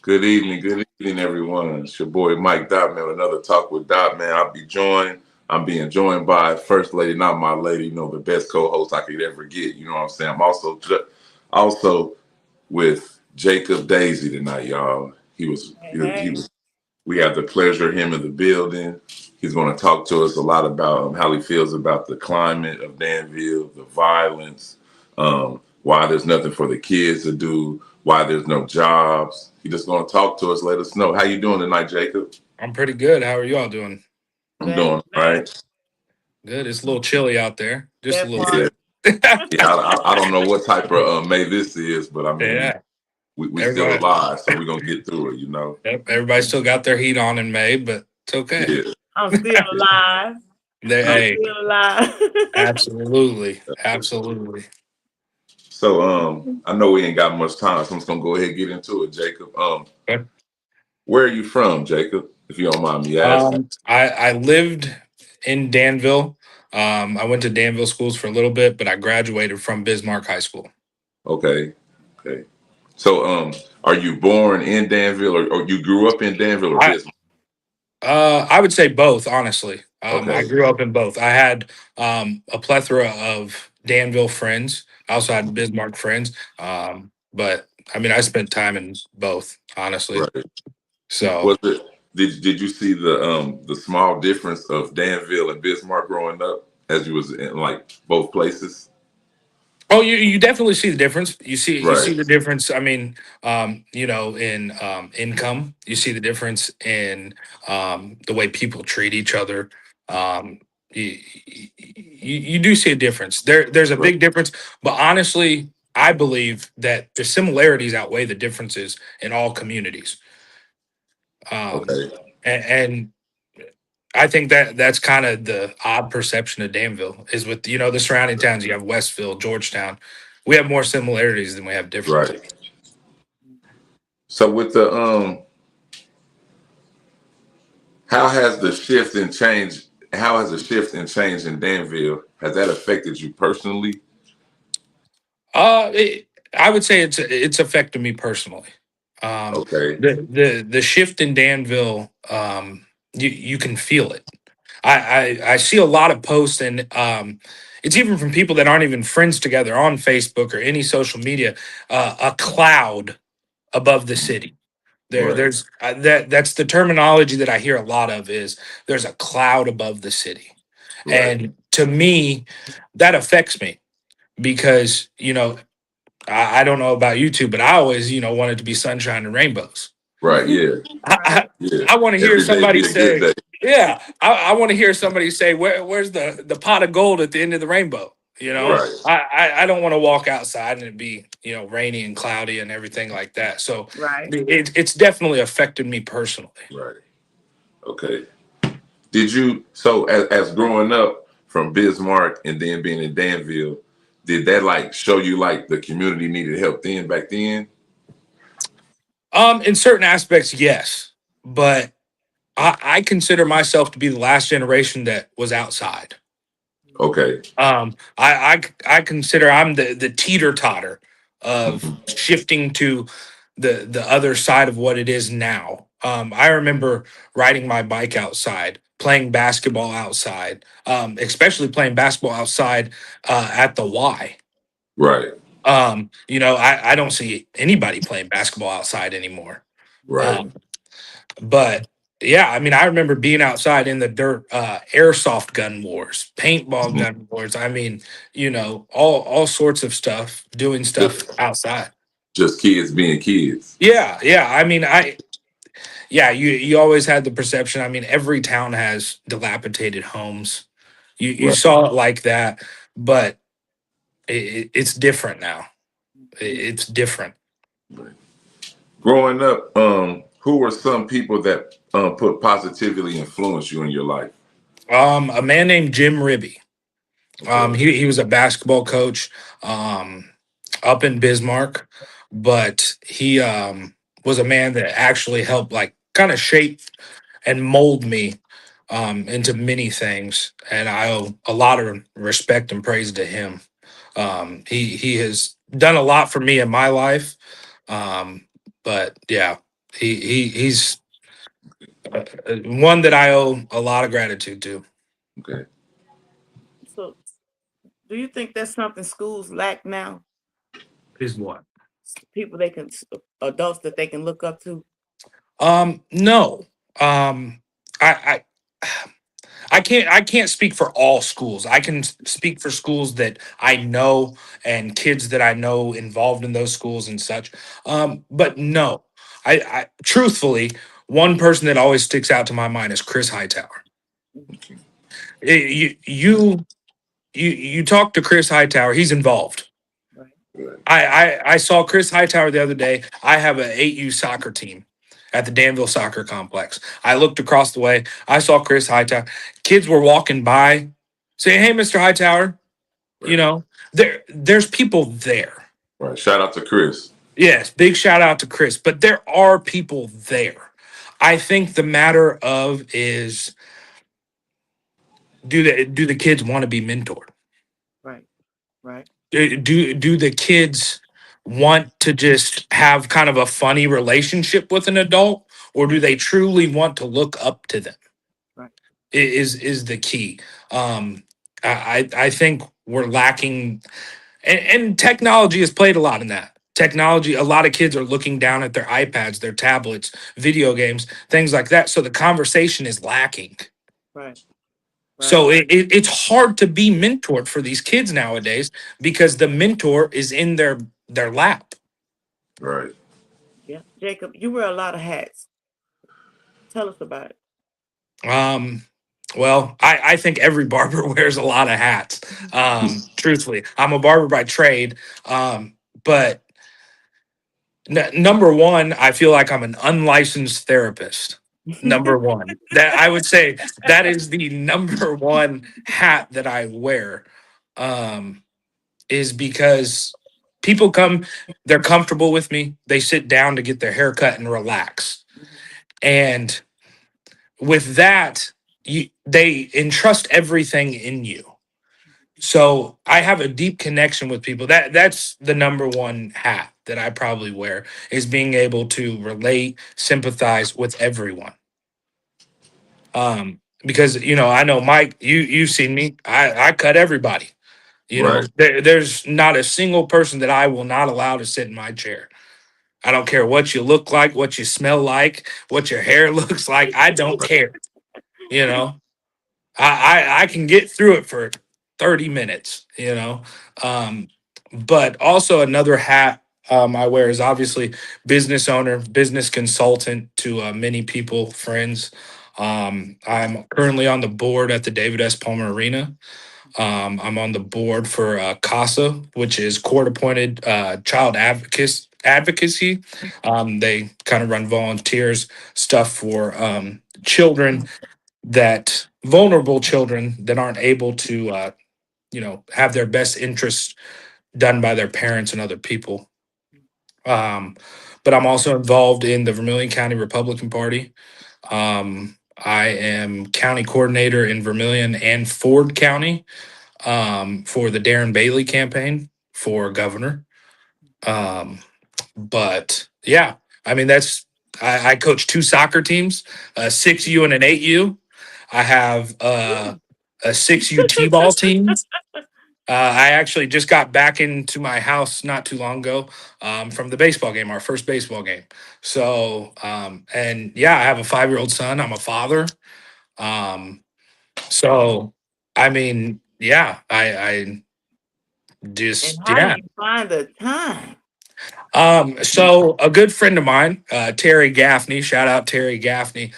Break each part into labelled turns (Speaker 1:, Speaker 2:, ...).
Speaker 1: Good evening, everyone. It's your boy Mike Dotman with another talk with Dotman. I'm being joined by First Lady, not my lady, the best co-host I could ever get. You know what I'm saying? I'm also with Jakob Dazey tonight, y'all. He was. We have the pleasure of him in the building. He's going to talk to us a lot about how he feels about the climate of Danville, the violence, why there's nothing for the kids to do, why there's no jobs. He's just going to talk to us, let us know. How you doing tonight, Jacob?
Speaker 2: I'm pretty good. How are y'all doing?
Speaker 1: I'm
Speaker 3: Great,
Speaker 1: doing all
Speaker 3: great.
Speaker 1: right.
Speaker 2: Good. It's a little chilly out there. Just a
Speaker 3: That
Speaker 2: little
Speaker 1: Yeah,
Speaker 3: part.
Speaker 2: bit.
Speaker 1: yeah. I don't know what type of May this is, but I mean
Speaker 2: Yeah.
Speaker 1: we still
Speaker 2: Everybody,
Speaker 1: alive, so we're gonna get through it.
Speaker 2: yep, everybody still got their heat on in May, but it's okay.
Speaker 1: Yeah.
Speaker 3: I'm still alive. I'm
Speaker 2: Hey,
Speaker 3: still alive.
Speaker 2: absolutely. Absolutely.
Speaker 1: So I know we ain't got much time, so I'm just gonna go ahead and get into it, Jacob.
Speaker 2: Okay.
Speaker 1: Where are you from, Jacob? If you don't mind me asking.
Speaker 2: I lived in Danville. I went to Danville schools for a little bit, but I graduated from Bismarck High School.
Speaker 1: Okay, okay. So are you born in Danville, or you grew up in Danville or
Speaker 2: I
Speaker 1: Bismarck?
Speaker 2: I would say both, honestly. I
Speaker 1: Okay,
Speaker 2: grew up in both. I had a plethora of Danville friends. I also had Bismarck friends. But I mean, I spent time in both, honestly.
Speaker 1: right.
Speaker 2: So,
Speaker 1: Was it? Did you see the small difference of Danville and Bismarck growing up as you was in like both places?
Speaker 2: oh, you definitely see the difference. You
Speaker 1: Right,
Speaker 2: see the difference. I mean, in income, you see the difference in the way people treat each other. Um, you do see a difference. There's a
Speaker 1: right.
Speaker 2: big difference, but honestly, I believe that the similarities outweigh the differences in all communities. Um,
Speaker 1: Okay,
Speaker 2: and I think that that's kind of the odd perception of Danville is with the surrounding towns. You have Westville, Georgetown. We have more similarities than we have differences.
Speaker 1: right. So with the how has the shift and change? How has the shift and change in Danville has that affected you personally?
Speaker 2: Uh, it, I would say it's affected me personally.
Speaker 1: Okay,
Speaker 2: The shift in Danville, you can feel it. I see a lot of posts, and it's even from people that aren't even friends together on Facebook or any social media. A cloud above the city.
Speaker 1: right,
Speaker 2: That's the terminology that I hear a lot of is there's a cloud above the city.
Speaker 1: right,
Speaker 2: And to me, that affects me because, I don't know about you two, but I always, want it to be sunshine and rainbows.
Speaker 1: right. Yeah,
Speaker 2: I,
Speaker 3: Right.
Speaker 2: I,
Speaker 1: yeah.
Speaker 2: I want to hear
Speaker 1: Every day
Speaker 2: somebody
Speaker 1: be a good
Speaker 2: say,
Speaker 1: day.
Speaker 2: yeah, I want to hear somebody say, where's the pot of gold at the end of the rainbow?
Speaker 3: Yeah.
Speaker 1: Right,
Speaker 2: I don't want to walk outside and it be, rainy and cloudy and everything like that. So
Speaker 3: Right.
Speaker 2: it's definitely affected me personally.
Speaker 1: right. Okay. Did you so as growing up from Bismarck and then being in Danville, did that like show you like the community needed help then back then?
Speaker 2: In certain aspects, yes, but I consider myself to be the last generation that was outside.
Speaker 1: Okay.
Speaker 2: I consider I'm the teeter totter of
Speaker 1: Mhm.
Speaker 2: shifting to the other side of what it is now. I remember riding my bike outside, playing basketball outside, especially playing basketball outside at the Y.
Speaker 1: Right,
Speaker 2: I don't see anybody playing basketball outside anymore.
Speaker 1: right.
Speaker 2: Um, but yeah, I mean, I remember being outside in the dirt, airsoft gun wars, paintball
Speaker 1: Mhm.
Speaker 2: gun wars. I mean, all sorts of stuff, doing stuff
Speaker 1: Just,
Speaker 2: outside.
Speaker 1: just kids being kids.
Speaker 2: Yeah, yeah. I mean, yeah, you always had the perception. I mean, every town has dilapidated homes. You
Speaker 1: Right,
Speaker 2: saw it like that, but it's different now. It's different.
Speaker 1: right. Growing up, who were some people that put positively influence you in your life?
Speaker 2: A man named Jim Ribby.
Speaker 1: Okay.
Speaker 2: He was a basketball coach um, up in Bismarck, but he was a man that actually helped like kind of shape and mold me into many things, and I owe a lot of respect and praise to him. He has done a lot for me in my life, um, but yeah. He's one that I owe a lot of gratitude to.
Speaker 1: Okay.
Speaker 3: So, do you think that's something schools lack now?
Speaker 2: Is what?
Speaker 3: People adults that they can look up to.
Speaker 2: No. I I can't speak for all schools. I can speak for schools that I know and kids that I know involved in those schools and such. But no, I truthfully, one person that always sticks out to my mind is Chris Hightower.
Speaker 1: Okay.
Speaker 2: You talk to Chris Hightower, he's involved.
Speaker 3: Right.
Speaker 1: Right.
Speaker 2: I saw Chris Hightower the other day. I have an 8U soccer team at the Danville Soccer Complex. I looked across the way. I saw Chris Hightower. Kids were walking by, saying, "Hey, Mr. Hightower." You
Speaker 1: Right.
Speaker 2: know, there's people there.
Speaker 1: Right. Shout out to Chris.
Speaker 2: Yes, big shout out to Chris. But there are people there. I think the matter of is do the kids want to be mentored?
Speaker 3: Right. Right.
Speaker 2: Do the kids want to just have kind of a funny relationship with an adult, or do they truly want to look up to them?
Speaker 3: Right.
Speaker 2: Is the key. I think we're lacking, and technology has played a lot in that. Technology, a lot of kids are looking down at their iPads, their tablets, video games, things like that. So the conversation is lacking.
Speaker 3: Right. Right.
Speaker 2: So it's hard to be mentored for these kids nowadays because the mentor is in their lap.
Speaker 1: Right.
Speaker 3: Yeah. Jacob, you wear a lot of hats. Tell us about it.
Speaker 2: Well, I think every barber wears a lot of hats. Truthfully, I'm a barber by trade, but number one, I feel like I'm an unlicensed therapist. Number one, that I would say that is the number one hat that I wear. Um, is because people come, they're comfortable with me. They sit down to get their hair cut and relax. And with that, they entrust everything in you. So I have a deep connection with people. That's the number one hat that I probably wear is being able to relate, sympathize with everyone. Because I know Mike, you've seen me. I cut everybody.
Speaker 1: Right.
Speaker 2: There's not a single person that I will not allow to sit in my chair. I don't care what you look like, what you smell like, what your hair looks like. I don't care. You know, I can get through it for 30 minutes, Um, but also another hat I wear is obviously business owner, business consultant to many people, friends. I'm currently on the board at the David S. Palmer Arena. I'm on the board for CASA, which is court appointed child advocacy. They kind of run volunteers stuff for children that vulnerable children that aren't able to, have their best interests done by their parents and other people. Um, but I'm also involved in the Vermilion County Republican Party. I am county coordinator in Vermilion and Ford County for the Darren Bailey campaign for governor. Um, but yeah, I mean, I coach two soccer teams, a 6U and an 8U. I have a 6U T-ball team. I actually just got back into my house not too long ago from the baseball game, our first baseball game. So, and yeah, I have a 5-year-old son. I'm a father. Um, so, I mean, yeah, I
Speaker 3: And
Speaker 2: just,
Speaker 3: how do
Speaker 2: yeah.
Speaker 3: you find the time?
Speaker 2: So a good friend of mine, Terry Gaffney, shout out Terry Gaffney.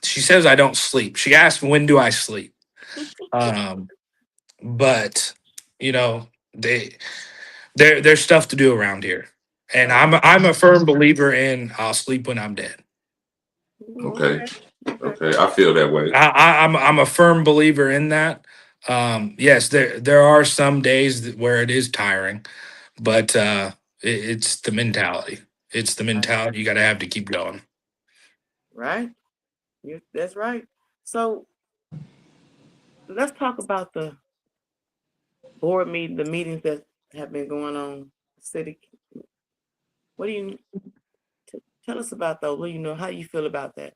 Speaker 2: She says I don't sleep. She asked when do I sleep? Um, but you know, there's stuff to do around here. And
Speaker 3: Right.
Speaker 2: I'm a firm believer in I'll sleep when I'm dead.
Speaker 1: Okay.
Speaker 3: Okay. Okay.
Speaker 1: Okay. I feel that way.
Speaker 2: I'm a firm believer in that. Yes, there are some days where it is tiring, but it's the mentality. It's the
Speaker 3: Right.
Speaker 2: mentality you got to have to keep going.
Speaker 3: Right. That's right. So let's talk about the board meeting, the meetings that have been going on. City. What do you Tell us about those. Well, how you feel about that.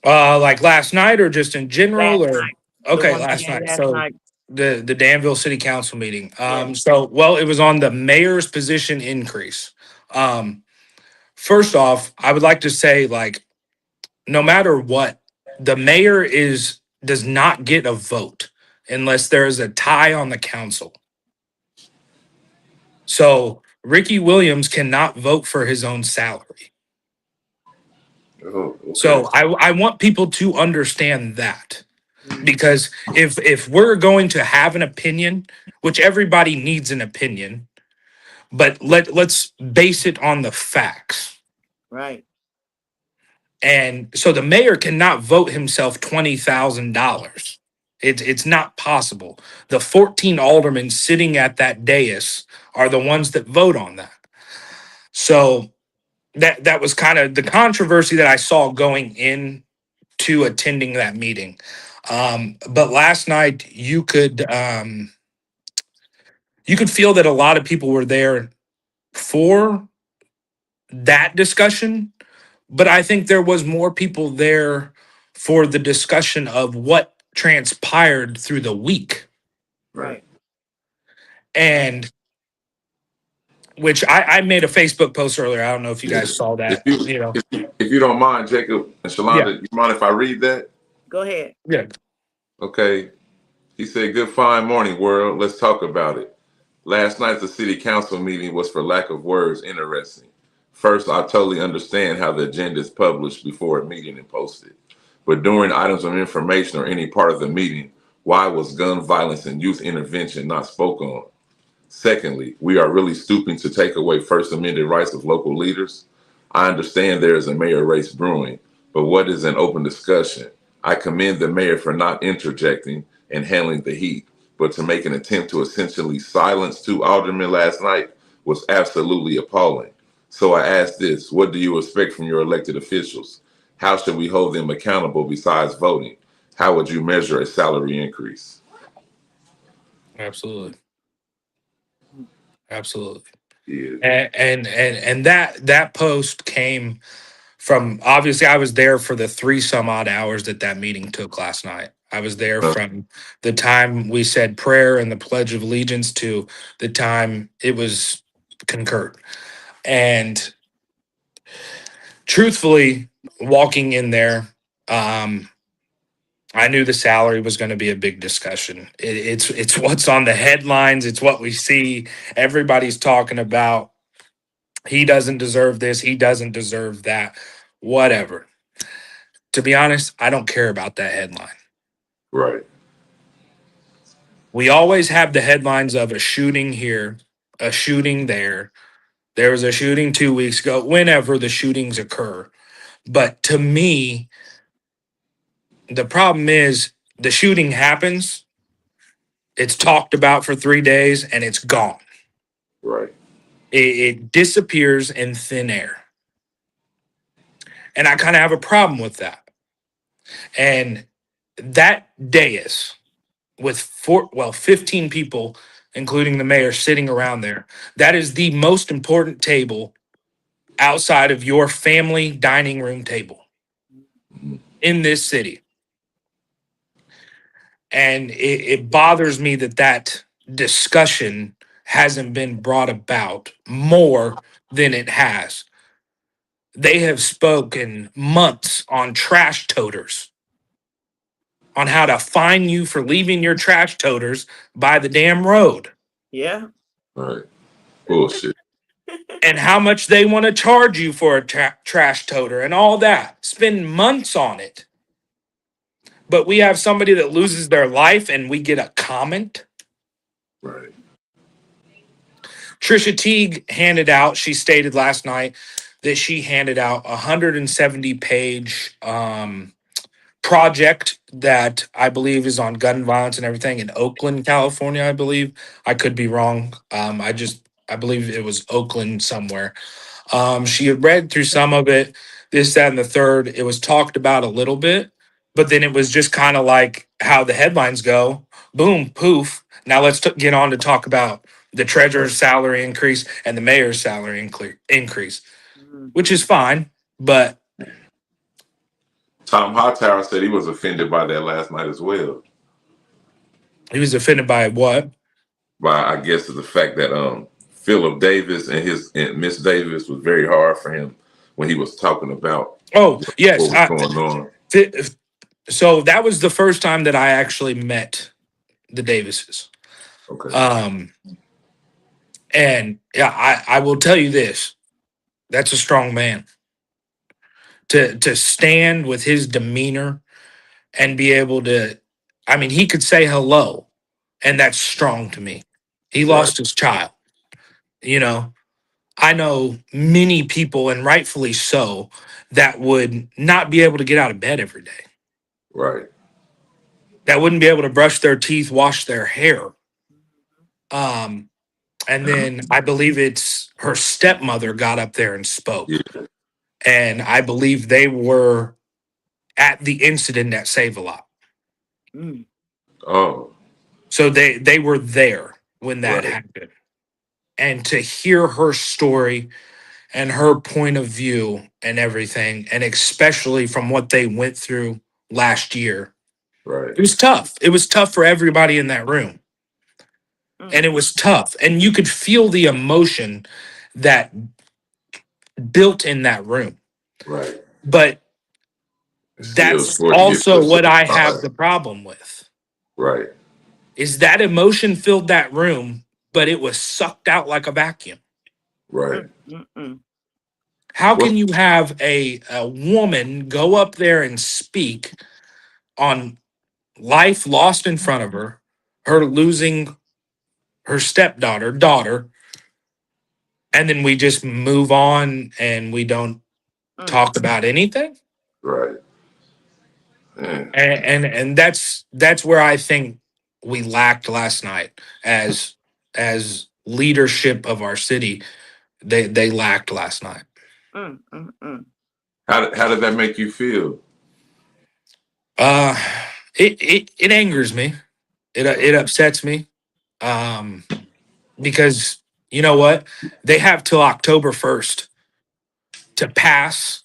Speaker 2: Like last night or just in general
Speaker 3: Last
Speaker 2: or
Speaker 3: night. The
Speaker 2: okay,
Speaker 3: one you
Speaker 2: last
Speaker 3: had
Speaker 2: night.
Speaker 3: last
Speaker 2: So
Speaker 3: night.
Speaker 2: the Danville City Council meeting.
Speaker 3: Yeah.
Speaker 2: So well, it was on the mayor's position increase. Um, First off, I would like to say, like, no matter what, the mayor does not get a vote unless there is a tie on the council. So Ricky Williams cannot vote for his own salary.
Speaker 1: Oh, okay.
Speaker 2: So I want people to understand that.
Speaker 3: Mhm.
Speaker 2: Because if we're going to have an opinion, which everybody needs an opinion, but let's base it on the facts.
Speaker 3: Right.
Speaker 2: And so the mayor cannot vote himself $20,000. It's not possible. The 14 aldermen sitting at that dais are the ones that vote on that. So that was kind of the controversy that I saw going in to attending that meeting. But last night you could feel that a lot of people were there for that discussion, but I think there was more people there for the discussion of what transpired through the week.
Speaker 3: Right.
Speaker 2: And which I made a Facebook post earlier. I don't know if you
Speaker 1: Yeah.
Speaker 2: guys saw
Speaker 1: If
Speaker 2: that,
Speaker 1: you
Speaker 2: you know.
Speaker 1: if you don't mind, Jacob and
Speaker 2: Yeah.
Speaker 1: Shalonda, you mind if I read that?
Speaker 3: Go ahead.
Speaker 2: Yeah.
Speaker 1: Okay. He said, "Good fine morning, world. Let's talk about it. Last night's city council meeting was, for lack of words, interesting. First, I totally understand how the agenda is published before a meeting and posted. But during items of information or any part of the meeting, why was gun violence and youth intervention not spoken on? Secondly, we are really stooping to take away First Amendment rights of local leaders. I understand there is a mayor race brewing, but what is an open discussion? I commend the mayor for not interjecting and handling the heat, but to make an attempt to essentially silence two aldermen last night was absolutely appalling. So I ask this, what do you expect from your elected officials? How should we hold them accountable besides voting? How would you measure a salary increase?"
Speaker 2: Absolutely. Absolutely.
Speaker 1: Yeah.
Speaker 2: And that post came from, obviously I was there for the 3 some odd hours that meeting took last night. I was there
Speaker 1: Uh,
Speaker 2: from the time we said prayer and the Pledge of Allegiance to the time it was concurred. And truthfully, walking in there, I knew the salary was going to be a big discussion. It's what's on the headlines. It's what we see. Everybody's talking about. He doesn't deserve this. He doesn't deserve that. Whatever. To be honest, I don't care about that headline.
Speaker 1: right.
Speaker 2: We always have the headlines of a shooting here, a shooting there. There was a shooting 2 weeks ago, whenever the shootings occur. But to me, the problem is the shooting happens, it's talked about for 3 days, and it's gone.
Speaker 1: Right.
Speaker 2: It disappears in thin air. And I kind of have a problem with that. And that dais with 15 people, including the mayor, sitting around there, that is the most important table outside of your family dining room table
Speaker 1: Mhm.
Speaker 2: in this city. And it bothers me that discussion hasn't been brought about more than it has. They have spoken months on trash toters, on how to fine you for leaving your trash toters by the damn road,
Speaker 3: Yeah.
Speaker 1: Right. Bullshit.
Speaker 2: and how much they want to charge you for a trash toter and all that. Spend months on it. But we have somebody that loses their life and we get a comment.
Speaker 1: Right.
Speaker 2: Trisha Teague handed out, she stated last night that she handed out a 170-page project that I believe is on gun violence and everything in Oakland, California, I believe. I could be wrong. I believe it was Oakland somewhere. She had read through some of it, this, that, and the third. It was talked about a little bit, but then it was just kind of like how the headlines go. Boom, poof. Now let's get on to talk about the treasurer's salary increase and the mayor's salary increase. which is fine. But
Speaker 1: Tom Hightower said he was offended by that last night as well.
Speaker 2: he was offended by what?
Speaker 1: By, I guess, the fact that Philip Davis and Miss Davis was very hard for him when he was talking about
Speaker 2: Oh, yes.
Speaker 1: what was going on.
Speaker 2: So that was the first time that I actually met the Davises.
Speaker 1: Okay.
Speaker 2: And yeah, I will tell you this. That's a strong man. To stand with his demeanor and be able to, I mean, he could say hello, and that's strong to me. He lost his child. You know, I know many people, and rightfully so, that would not be able to get out of bed every day.
Speaker 1: Right.
Speaker 2: That wouldn't be able to brush their teeth, wash their hair. And then I believe it's her stepmother got up there and spoke.
Speaker 1: Yeah.
Speaker 2: And I believe they were at the incident at Save a Lot.
Speaker 1: Oh.
Speaker 2: So they were there when that happened. And to hear her story and her point of view and everything, and especially from what they went through last year,
Speaker 1: Right.
Speaker 2: it was tough. It was tough for everybody in that room. And it was tough. And you could feel the emotion that built in that room.
Speaker 1: Right.
Speaker 2: But that's also what I have the problem with.
Speaker 1: Right.
Speaker 2: Is that emotion filled that room, but it was sucked out like a vacuum.
Speaker 1: Right.
Speaker 2: How can you have a woman go up there and speak on life lost in front of her, her losing her daughter, and then we just move on and we don't talk about anything?
Speaker 1: Right.
Speaker 2: And that's where I think we lacked last night as leadership of our city. They lacked last night.
Speaker 1: How did that make you feel?
Speaker 2: It angers me. It upsets me. Because you know what? They have till October 1st to pass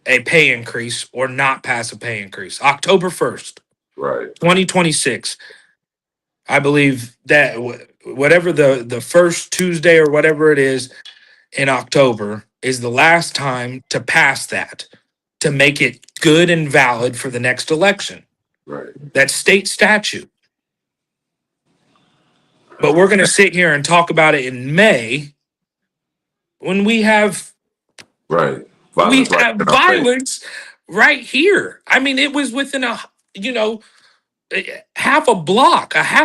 Speaker 2: a pay increase or not pass a pay increase. October 1st.
Speaker 1: Right.
Speaker 2: 2026. I believe that whatever the first Tuesday or whatever it is in October is the last time to pass that, to make it good and valid for the next election.
Speaker 1: Right.
Speaker 2: That's state statute. But we're going to sit here and talk about it in May when we have violence right here. I mean, it was within half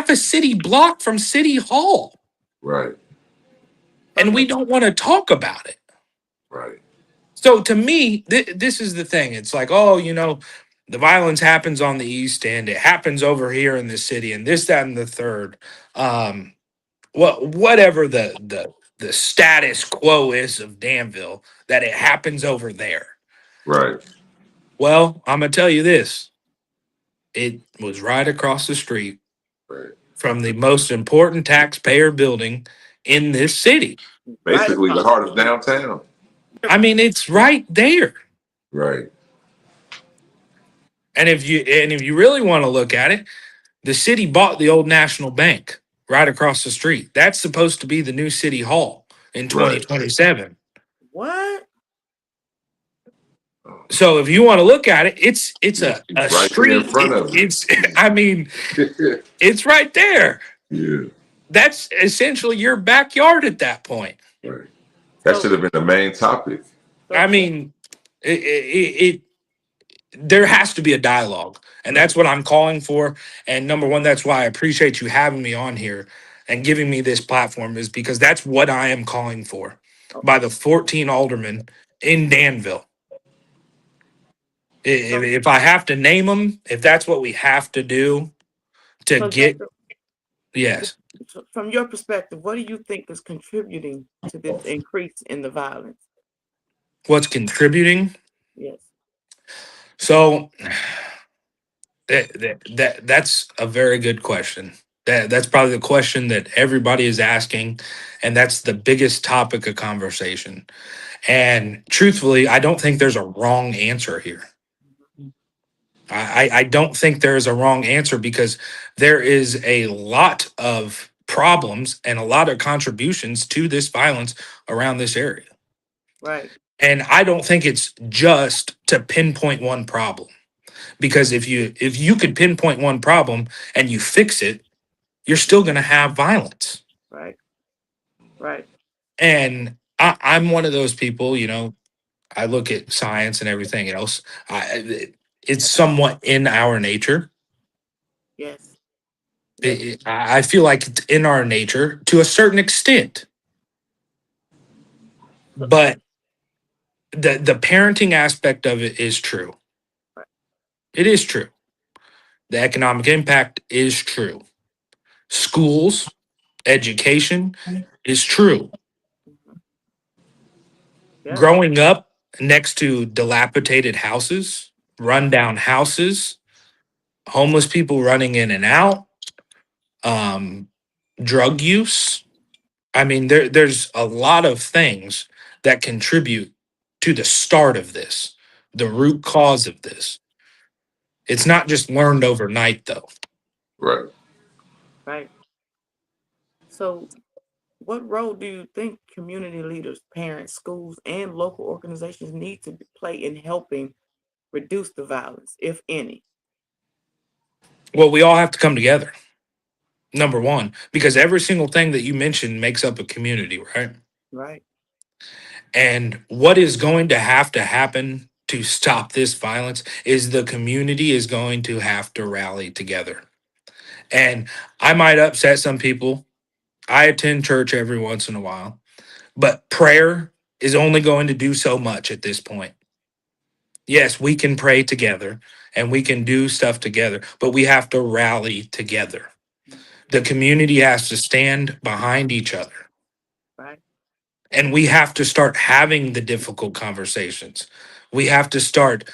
Speaker 2: a city block from City Hall.
Speaker 1: Right.
Speaker 2: And we don't want to talk about it.
Speaker 1: Right.
Speaker 2: So to me, this is the thing. It's like, oh, the violence happens on the East End. It happens over here in the city, and this, that, and the third. Whatever the status quo is of Danville, that it happens over there.
Speaker 1: Right.
Speaker 2: Well, I'm gonna tell you this. It was right across the street from the most important taxpayer building in this city.
Speaker 1: Basically, the heart of downtown.
Speaker 2: I mean, it's right there.
Speaker 1: Right.
Speaker 2: And if you really want to look at it, the city bought the old National Bank right across the street. That's supposed to be the new City Hall in 2027.
Speaker 3: What?
Speaker 2: So if you want to look at it, it's a
Speaker 1: right
Speaker 2: street
Speaker 1: in front of you.
Speaker 2: I mean, it's right there.
Speaker 1: Yeah.
Speaker 2: That's essentially your backyard at that point.
Speaker 1: Right. That should have been the main topic.
Speaker 2: I mean, there has to be a dialogue, and that's what I'm calling for. And number one, that's why I appreciate you having me on here and giving me this platform, is because that's what I am calling for by the 14 aldermen in Danville. If I have to name them, if that's what we have to do to get, yes.
Speaker 3: From your perspective, what do you think is contributing to this increase in the violence?
Speaker 2: What's contributing?
Speaker 3: Yes.
Speaker 2: So that's a very good question. That's probably the question that everybody is asking, and that's the biggest topic of conversation. And truthfully, I don't think there's a wrong answer here. I don't think there is a wrong answer because there is a lot of problems and a lot of contributions to this violence around this area.
Speaker 3: Right.
Speaker 2: And I don't think it's just to pinpoint one problem. Because if you could pinpoint one problem and you fix it, you're still going to have violence.
Speaker 3: Right. Right.
Speaker 2: And I'm one of those people, I look at science and everything else. It's somewhat in our nature.
Speaker 3: Yes. Yes.
Speaker 2: I feel like it's in our nature to a certain extent. But the parenting aspect of it is true.
Speaker 3: Right.
Speaker 2: It is true. The economic impact is true. Schools, education is true.
Speaker 3: Mhm. Yeah.
Speaker 2: Growing up next to dilapidated houses, rundown houses, homeless people running in and out, um, drug use. I mean, there's a lot of things that contribute to the start of this, the root cause of this. It's not just learned overnight, though.
Speaker 1: Right.
Speaker 3: Right. So, what role do you think community leaders, parents, schools, and local organizations need to play in helping reduce the violence, if any?
Speaker 2: Well, we all have to come together, number one, because every single thing that you mentioned makes up a community, right?
Speaker 3: Right.
Speaker 2: And what is going to happen to stop this violence is the community is going to have to rally together. And I might upset some people. I attend church every once in a while, but prayer is only going to do so much at this point. Yes, we can pray together and we can do stuff together, but we have to rally together. The community has to stand behind each other.
Speaker 3: Right.
Speaker 2: And we have to start having the difficult conversations. We have to start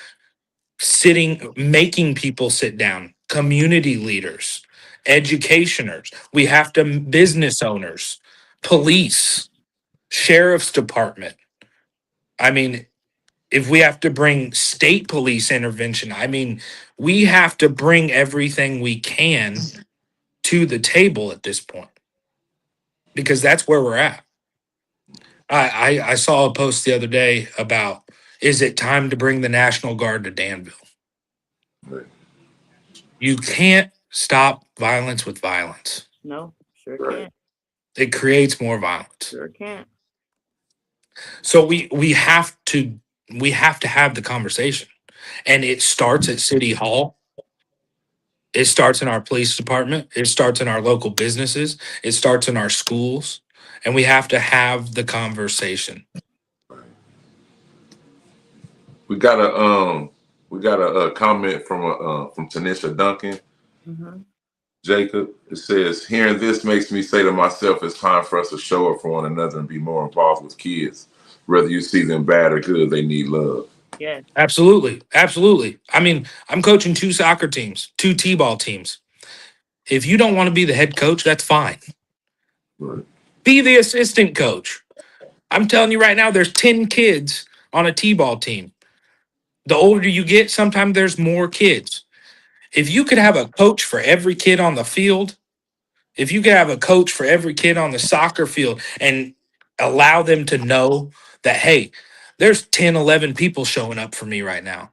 Speaker 2: making people sit down, community leaders, educationers. We have to, business owners, police, sheriff's department. I mean, if we have to bring state police intervention, I mean, we have to bring everything we can to the table at this point because that's where we're at. I saw a post the other day about, is it time to bring the National Guard to Danville?
Speaker 1: Right.
Speaker 2: You can't stop violence with violence.
Speaker 3: No, sure
Speaker 1: Right.
Speaker 3: can't.
Speaker 2: It creates more violence.
Speaker 3: Sure can't.
Speaker 2: So we have to have the conversation. And it starts at City Hall. It starts in our police department. It starts in our local businesses. It starts in our schools. And we have to have the conversation.
Speaker 1: We got a comment from Tanisha Duncan.
Speaker 3: Mm-hmm.
Speaker 1: Jacob, it says, hearing this makes me say to myself, it's time for us to show up for one another and be more involved with kids. Whether you see them bad or good, they need love.
Speaker 3: Yes.
Speaker 2: Absolutely. Absolutely. I mean, I'm coaching 2 soccer teams, 2 T-ball teams. If you don't want to be the head coach, that's fine.
Speaker 1: Right.
Speaker 2: Be the assistant coach. I'm telling you right now, there's 10 kids on a T-ball team. The older you get, sometimes there's more kids. If you could have a coach for every kid on the field, if you could have a coach for every kid on the soccer field and allow them to know that, hey, there's 10, 11 people showing up for me right now.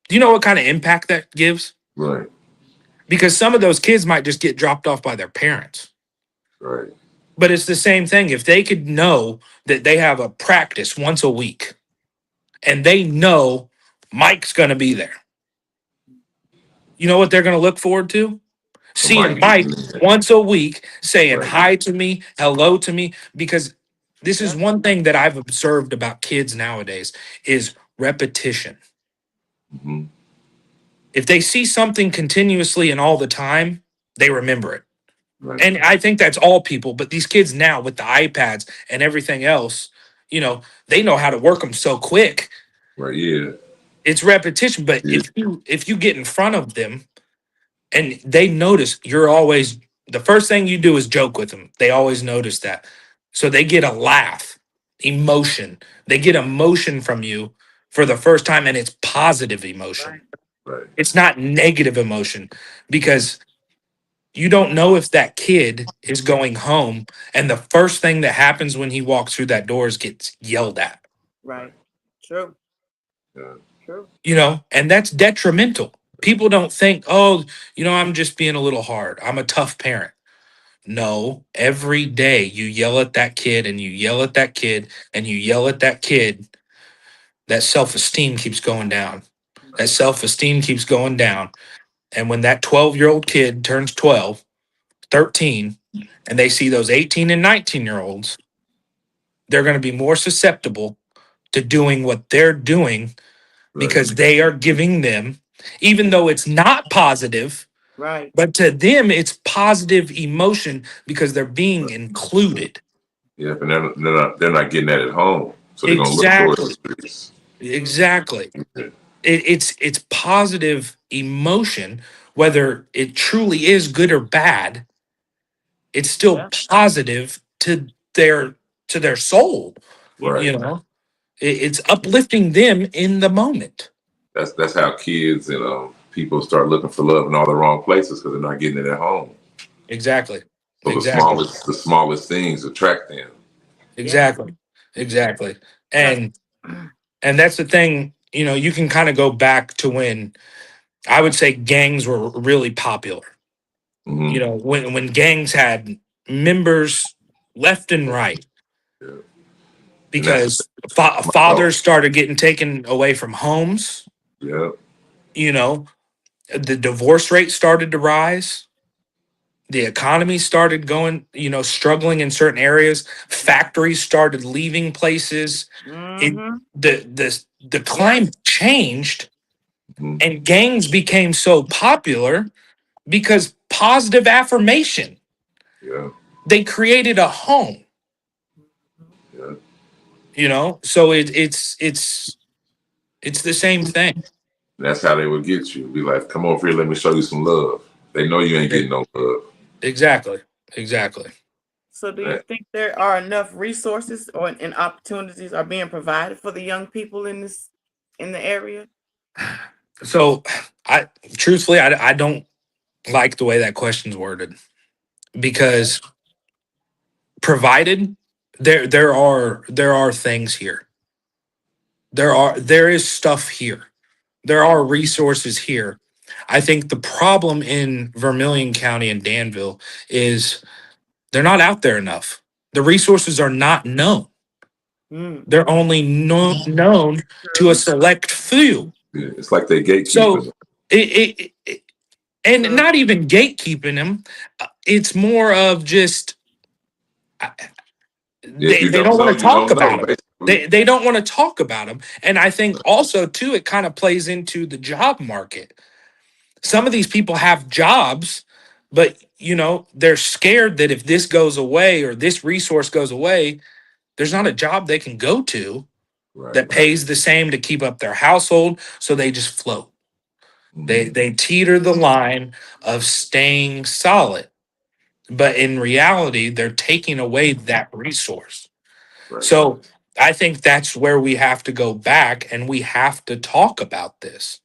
Speaker 2: Do you know what kind of impact that gives?
Speaker 1: Right.
Speaker 2: Because some of those kids might just get dropped off by their parents.
Speaker 1: Right.
Speaker 2: But it's the same thing. If they could know that they have a practice once a week and they know Mike's going to be there, you know what they're going to look forward to? Seeing Mike once a week saying hi to me, hello to me, because this is one thing that I've observed about kids nowadays is repetition.
Speaker 1: Mm-hmm.
Speaker 2: If they see something continuously and all the time, they remember it.
Speaker 1: Right.
Speaker 2: And I think that's all people, but these kids now with the iPads and everything else, they know how to work them so quick.
Speaker 1: Right. Yeah.
Speaker 2: It's repetition, but if you get in front of them and they notice you're always the first thing you do is joke with them. They always notice that. So they get a laugh, emotion. They get emotion from you for the first time, and it's positive emotion.
Speaker 3: Right.
Speaker 1: Right.
Speaker 2: It's not negative emotion because you don't know if that kid is going home and the first thing that happens when he walks through that door is gets yelled at,
Speaker 3: Right. True.
Speaker 1: Yeah.
Speaker 3: True.
Speaker 2: and that's detrimental. People don't think, oh, I'm just being a little hard. I'm a tough parent. No, every day you yell at that kid and you yell at that kid and you yell at that kid, that self esteem keeps going down. That self esteem keeps going down. And when that 12-year-old kid turns 12, 13, and they see those 18 and 19-year-olds, they're going to be more susceptible to doing what they're doing
Speaker 1: Right.
Speaker 2: because they are giving them, even though it's not positive,
Speaker 3: Right.
Speaker 2: but to them, it's positive emotion because they're being included.
Speaker 1: Yeah, and they're not getting that at home, so they're gonna look towards the
Speaker 2: Exactly.
Speaker 1: streets.
Speaker 2: Exactly.
Speaker 1: Yeah.
Speaker 2: It's positive emotion, whether it truly is good or bad. It's still
Speaker 3: Yeah.
Speaker 2: positive to their soul.
Speaker 3: Yeah.
Speaker 1: Right.
Speaker 2: It's uplifting them in the moment.
Speaker 1: That's how kids and people start looking for love in all the wrong places because they're not getting it at home.
Speaker 2: Exactly.
Speaker 1: So the
Speaker 2: Exactly.
Speaker 1: smallest things attract them.
Speaker 3: Yeah.
Speaker 2: Exactly. Exactly.
Speaker 3: Because
Speaker 2: And that's the thing, you can kind of go back to when I would say gangs were really popular.
Speaker 1: Hmm.
Speaker 2: When gangs had members left and right
Speaker 1: Yeah. And that's the
Speaker 2: because
Speaker 1: thing.
Speaker 2: fathers started getting taken away from homes,
Speaker 1: Yeah.
Speaker 2: you know, the divorce rate started to rise, the economy started going, struggling in certain areas, factories started leaving places. It
Speaker 3: mm-hmm.
Speaker 2: the
Speaker 3: Yeah.
Speaker 2: climate changed
Speaker 1: Hmm.
Speaker 2: and gangs became so popular because positive affirmation.
Speaker 1: Yeah.
Speaker 2: They created a home,
Speaker 1: Yeah.
Speaker 2: so it's the same thing.
Speaker 1: And that's how they would get you. Be like, come over here, let me show you some love. They know you ain't
Speaker 2: E-
Speaker 1: getting no love.
Speaker 2: Exactly. Exactly.
Speaker 3: So do you
Speaker 1: Right.
Speaker 3: think there are enough resources or and opportunities are being provided for the young people in the area?
Speaker 2: So I truthfully I don't like the way that question's worded
Speaker 3: Okay.
Speaker 2: because provided there are things here. There is stuff here. There
Speaker 3: Yeah.
Speaker 2: are resources here. I think the problem in Vermilion County and Danville is they're not out there enough. The resources are not known.
Speaker 3: Mm.
Speaker 2: They're only known to a
Speaker 3: True.
Speaker 2: select few.
Speaker 1: Yeah. It's like they gatekeepers.
Speaker 2: So it and
Speaker 3: True.
Speaker 2: not even gatekeeping them. It's more of just uh,
Speaker 1: If
Speaker 2: they
Speaker 1: you
Speaker 2: they
Speaker 1: don't
Speaker 2: don't want
Speaker 1: know,
Speaker 2: to
Speaker 1: you
Speaker 2: talk
Speaker 1: don't know,
Speaker 2: about them.
Speaker 1: basically.
Speaker 2: They don't want to talk about them. And I think also too, it kind of plays into the job market. Some of these people have jobs, but they're scared that if this goes away or this resource goes away, there's not a job they can go to
Speaker 1: Right.
Speaker 2: that pays the same to keep up their household. So they just float. They
Speaker 1: Hmm.
Speaker 2: they teeter the line of staying solid, but in reality, they're taking away that resource.
Speaker 1: Right.
Speaker 2: So I think that's where we have to go back and we have to talk about this.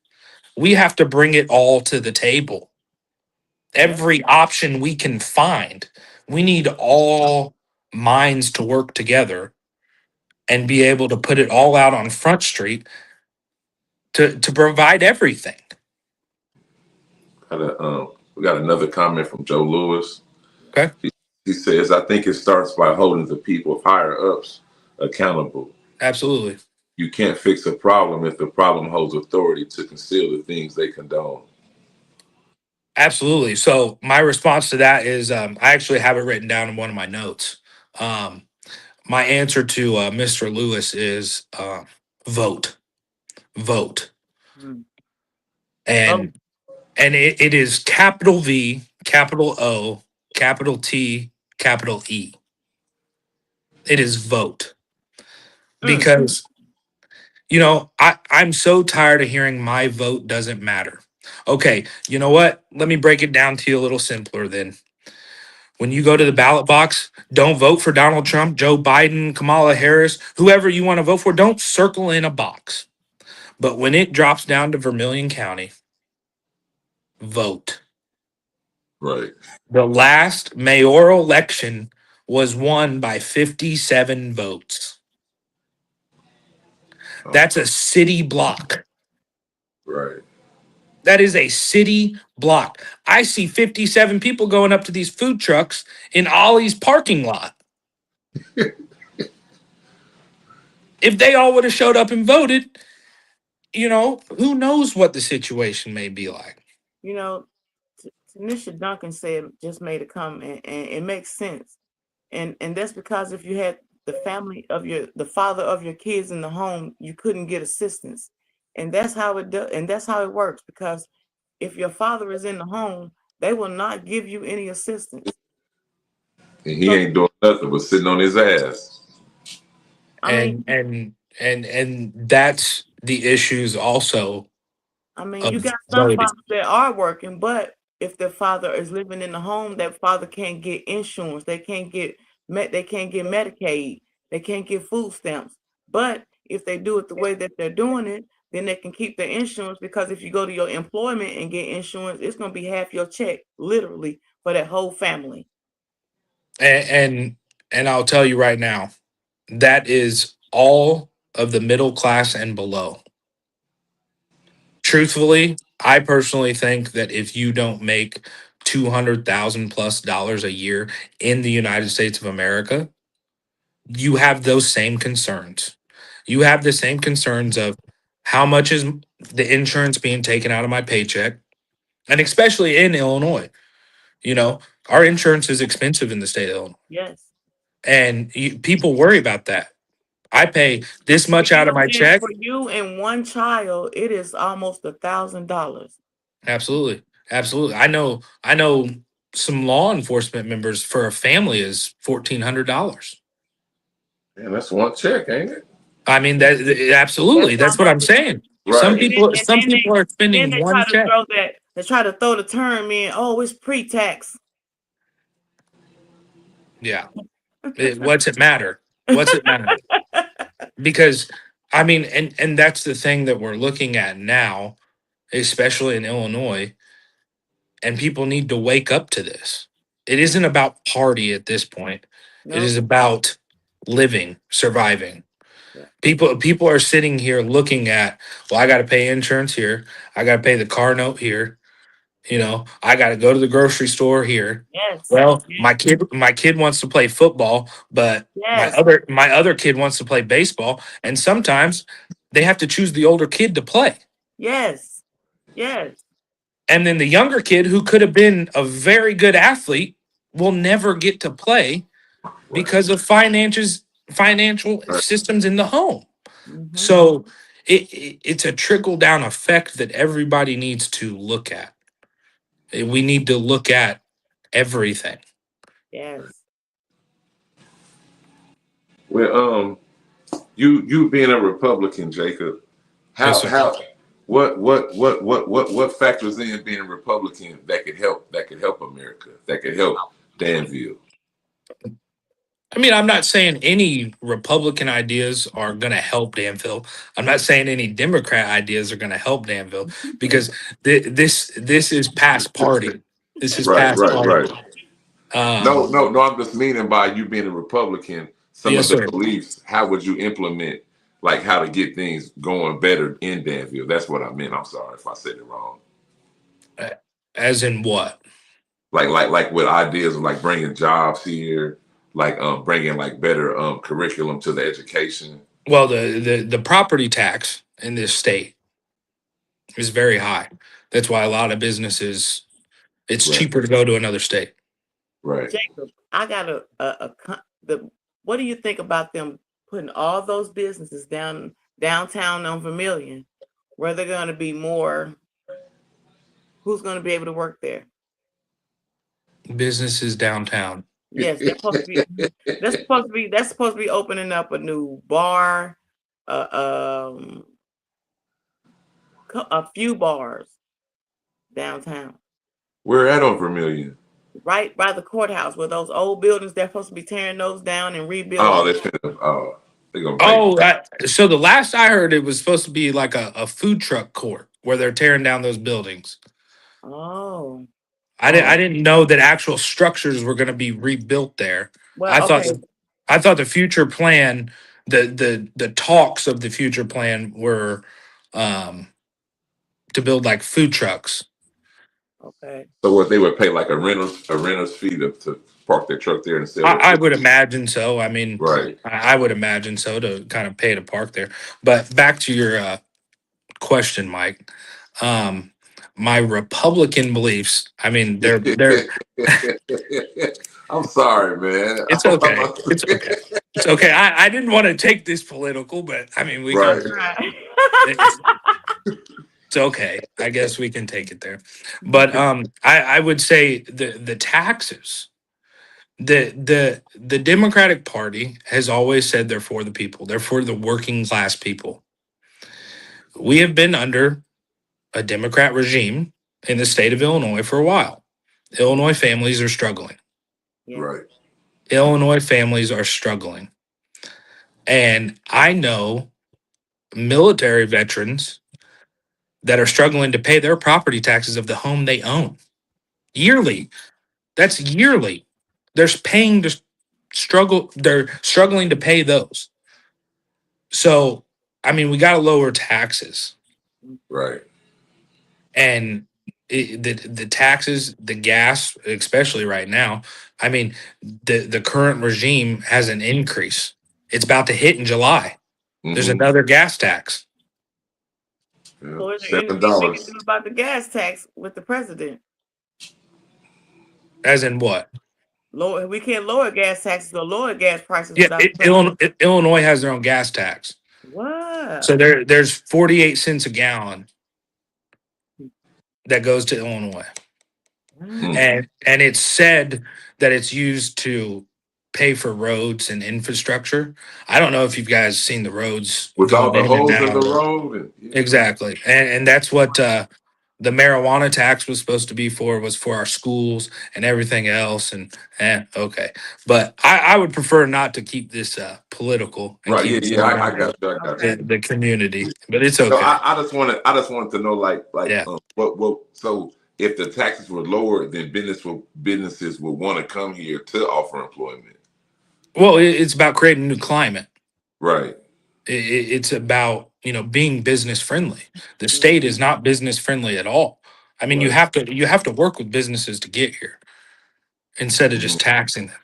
Speaker 2: We have to bring it all to the table.
Speaker 3: Yeah.
Speaker 2: Every option we can find. We need all minds to work together and be able to put it all out on Front Street to provide everything.
Speaker 1: We got another comment from Joe Lewis.
Speaker 2: Okay.
Speaker 1: He says, I think it starts by holding the people of higher ups accountable.
Speaker 2: Absolutely.
Speaker 1: You can't fix a problem if the problem holds authority to conceal the things they condone.
Speaker 2: Absolutely. So my response to that is I actually have it written down in one of my notes. Um, my answer to Mr. Lewis is vote, vote,
Speaker 3: Mm. Oh.
Speaker 2: and it is capital V, capital O, capital T, capital E. It is vote
Speaker 3: Mm.
Speaker 2: because I'm so tired of hearing my vote doesn't matter. Okay, you know what? Let me break it down to you a little simpler then. When you go to the ballot box, don't vote for Donald Trump, Joe Biden, Kamala Harris, whoever you want to vote for. Don't circle in a box. But when it drops down to Vermilion County, vote.
Speaker 1: Right.
Speaker 2: The last mayoral election was won by 57 votes. That's a city block.
Speaker 1: Right.
Speaker 2: That is a city block. I see 57 people going up to these food trucks in Ollie's parking lot. If they all would have showed up and voted, who knows what the situation may be like.
Speaker 3: You know, Tanisha Duncan said, just made a comment, and it makes sense. And that's because if you had the father of your kids in the home, you couldn't get assistance. And that's how it does, and that's how it works, because if your father is in the home, they will not give you any assistance.
Speaker 1: And he
Speaker 3: So,
Speaker 1: ain't doing nothing but sitting on his ass.
Speaker 3: I mean,
Speaker 2: And that's the issues also
Speaker 3: you
Speaker 2: of
Speaker 3: got some
Speaker 2: voting.
Speaker 3: fathers that are working, but if their father is living in the home, that father can't get insurance. They can't get Medicaid. They can't get food stamps. But if they do it the way that they're doing it, then they can keep their insurance, because if you go to your employment and get insurance, it's going to be half your check, literally, for that whole family.
Speaker 2: And I'll tell you right now, that is all of the middle class and below. Truthfully, I personally think that if you don't make $200,000+ a year in the United States of America, you have those same concerns. You have the same concerns of how much is the insurance being taken out of my paycheck, and especially in Illinois. Our insurance is expensive in the state of Illinois,
Speaker 3: Yes.
Speaker 2: and people worry about that. I pay this much out of my check.
Speaker 3: For you and one child, it is almost $1,000.
Speaker 2: Absolutely. Absolutely. I know some law enforcement members for a family is $1,400.
Speaker 1: Man, that's one check, ain't it?
Speaker 2: I mean absolutely. That's what I'm saying. Some
Speaker 1: Right.
Speaker 2: people are
Speaker 3: Then
Speaker 2: spending
Speaker 3: they
Speaker 2: one
Speaker 3: try to
Speaker 2: check.
Speaker 3: throw the term in, oh, it's pre-tax.
Speaker 2: Yeah. What's it matter? What's it matter? Because I mean, and that's the thing that we're looking at now, especially in Illinois, and people need to wake up to this. It isn't about party at this point. It
Speaker 3: No.
Speaker 2: is about living, surviving.
Speaker 3: Yeah.
Speaker 2: People are sitting here looking at, well, I got to pay insurance here. I got to pay the car note here. I got to go to the grocery store here.
Speaker 3: Yes.
Speaker 2: Well,
Speaker 3: Yes.
Speaker 2: my kid wants to play football, but my
Speaker 3: Yes.
Speaker 2: other kid wants to play baseball, and sometimes they have to choose the older kid to play.
Speaker 3: Yes. Yes.
Speaker 2: And then the younger kid who could have been a very good athlete will never get to play
Speaker 1: Right.
Speaker 2: because of financial
Speaker 1: Right.
Speaker 2: systems in the home.
Speaker 3: Mm-hmm.
Speaker 2: So it's a trickle down effect that everybody needs to look at. We need to look at everything.
Speaker 3: Yes.
Speaker 1: Well, you being a Republican, Jacob,
Speaker 2: Yes, sir.
Speaker 1: what factors in being a Republican that could help America, that could help Danville?
Speaker 2: I mean, I'm not saying any Republican ideas are going to help Danville. I'm not saying any Democrat ideas are going to help Danville, because this is past party. This is
Speaker 1: Right,
Speaker 2: past
Speaker 1: right,
Speaker 2: party.
Speaker 1: right. No. I'm just meaning by you being a Republican, some
Speaker 2: Yes,
Speaker 1: of the
Speaker 2: sir.
Speaker 1: beliefs. How would you implement, like how to get things going better in Danville? That's what I meant. I'm sorry if I said it wrong.
Speaker 2: As in what?
Speaker 1: Like with ideas of like bringing jobs here, like bringing like better curriculum to the education.
Speaker 2: Well, the property tax in this state is very high. That's why a lot of businesses, it's
Speaker 1: Right,
Speaker 2: cheaper to go to another state.
Speaker 1: right.
Speaker 3: Jacob, I got what do you think about them putting all those businesses downtown on Vermilion, where they're going to be more? Who's going to be able to work there?
Speaker 2: Businesses downtown.
Speaker 3: Yes, they're supposed to be. That's supposed to be opening up a new bar, a few bars downtown.
Speaker 1: We're at on Vermilion.
Speaker 3: right by the courthouse, where those old buildings, they're supposed to be tearing those down and
Speaker 1: Oh,
Speaker 3: rebuilding.
Speaker 1: they're gonna make.
Speaker 2: Oh, so the last I heard, it was supposed to be like a food truck court where they're tearing down those buildings.
Speaker 3: Oh,
Speaker 2: I didn't know that actual structures were going to be rebuilt there. I
Speaker 3: well,
Speaker 2: thought
Speaker 3: okay.
Speaker 2: I thought the future plan, the talks of the future plan were um, to build like food trucks.
Speaker 3: Okay.
Speaker 1: So what they would pay like a renter's fee to park their truck there and sell their
Speaker 2: I
Speaker 1: food.
Speaker 2: would imagine so. I mean,
Speaker 1: Right.
Speaker 2: I would imagine so, to kind of pay to park there. But back to your question, Mike. Um, my Republican beliefs. I mean, they're.
Speaker 1: I'm sorry, man.
Speaker 2: It's okay. It's okay. It's okay. I didn't want to take this political, but I mean, we
Speaker 1: Right.
Speaker 2: can.
Speaker 3: Right.
Speaker 2: It's, it's okay. I guess we can take it there. But I would say the taxes. The Democratic Party has always said they're for the people. They're for the working class people. We have been under a Democrat regime in the state of Illinois for a while. Illinois families are struggling.
Speaker 3: Yeah.
Speaker 1: Right.
Speaker 2: Illinois families are struggling. And I know military veterans that are struggling to pay their property taxes of the home they own yearly. That's yearly. They're paying to struggle. They're struggling to pay those. So, I mean, we got to lower taxes.
Speaker 1: Right.
Speaker 2: And the taxes, the gas, especially right now. I mean, the current regime has an increase. It's about to hit in July. There's
Speaker 1: Mm-hmm.
Speaker 2: another gas tax.
Speaker 1: Yeah.
Speaker 3: So is there anything we can do about the gas tax with the president?
Speaker 2: As in what?
Speaker 3: Lower, we can't lower gas taxes or lower gas prices
Speaker 2: Yeah,
Speaker 3: without the president.
Speaker 2: Illinois has their own gas tax.
Speaker 3: What?
Speaker 2: So there's 48 cents a gallon that goes to Illinois.
Speaker 3: Mm.
Speaker 2: And it's said that it's used to pay for roads and infrastructure. I don't know if you guys seen the roads
Speaker 1: With all
Speaker 2: going
Speaker 1: the
Speaker 2: in and
Speaker 1: holes in
Speaker 2: out.
Speaker 1: the road.
Speaker 2: Exactly. And that's what the marijuana tax was supposed to be for, was for our schools and everything else. And okay. But I would prefer not to keep this political and
Speaker 1: Right.
Speaker 2: keep it
Speaker 1: Yeah. I
Speaker 2: around
Speaker 1: got you. I got you.
Speaker 2: the community. But it's
Speaker 1: So
Speaker 2: okay.
Speaker 1: I just wanted to know
Speaker 2: Yeah.
Speaker 1: what so if the taxes were lower, then businesses would want to come here to offer employment.
Speaker 2: Well, it's about creating a new climate.
Speaker 1: Right.
Speaker 2: It's about, being business friendly. The state is not business friendly at all. I mean, you
Speaker 1: Right.
Speaker 2: have to work with businesses to get here instead of just
Speaker 1: Mhm.
Speaker 2: taxing them.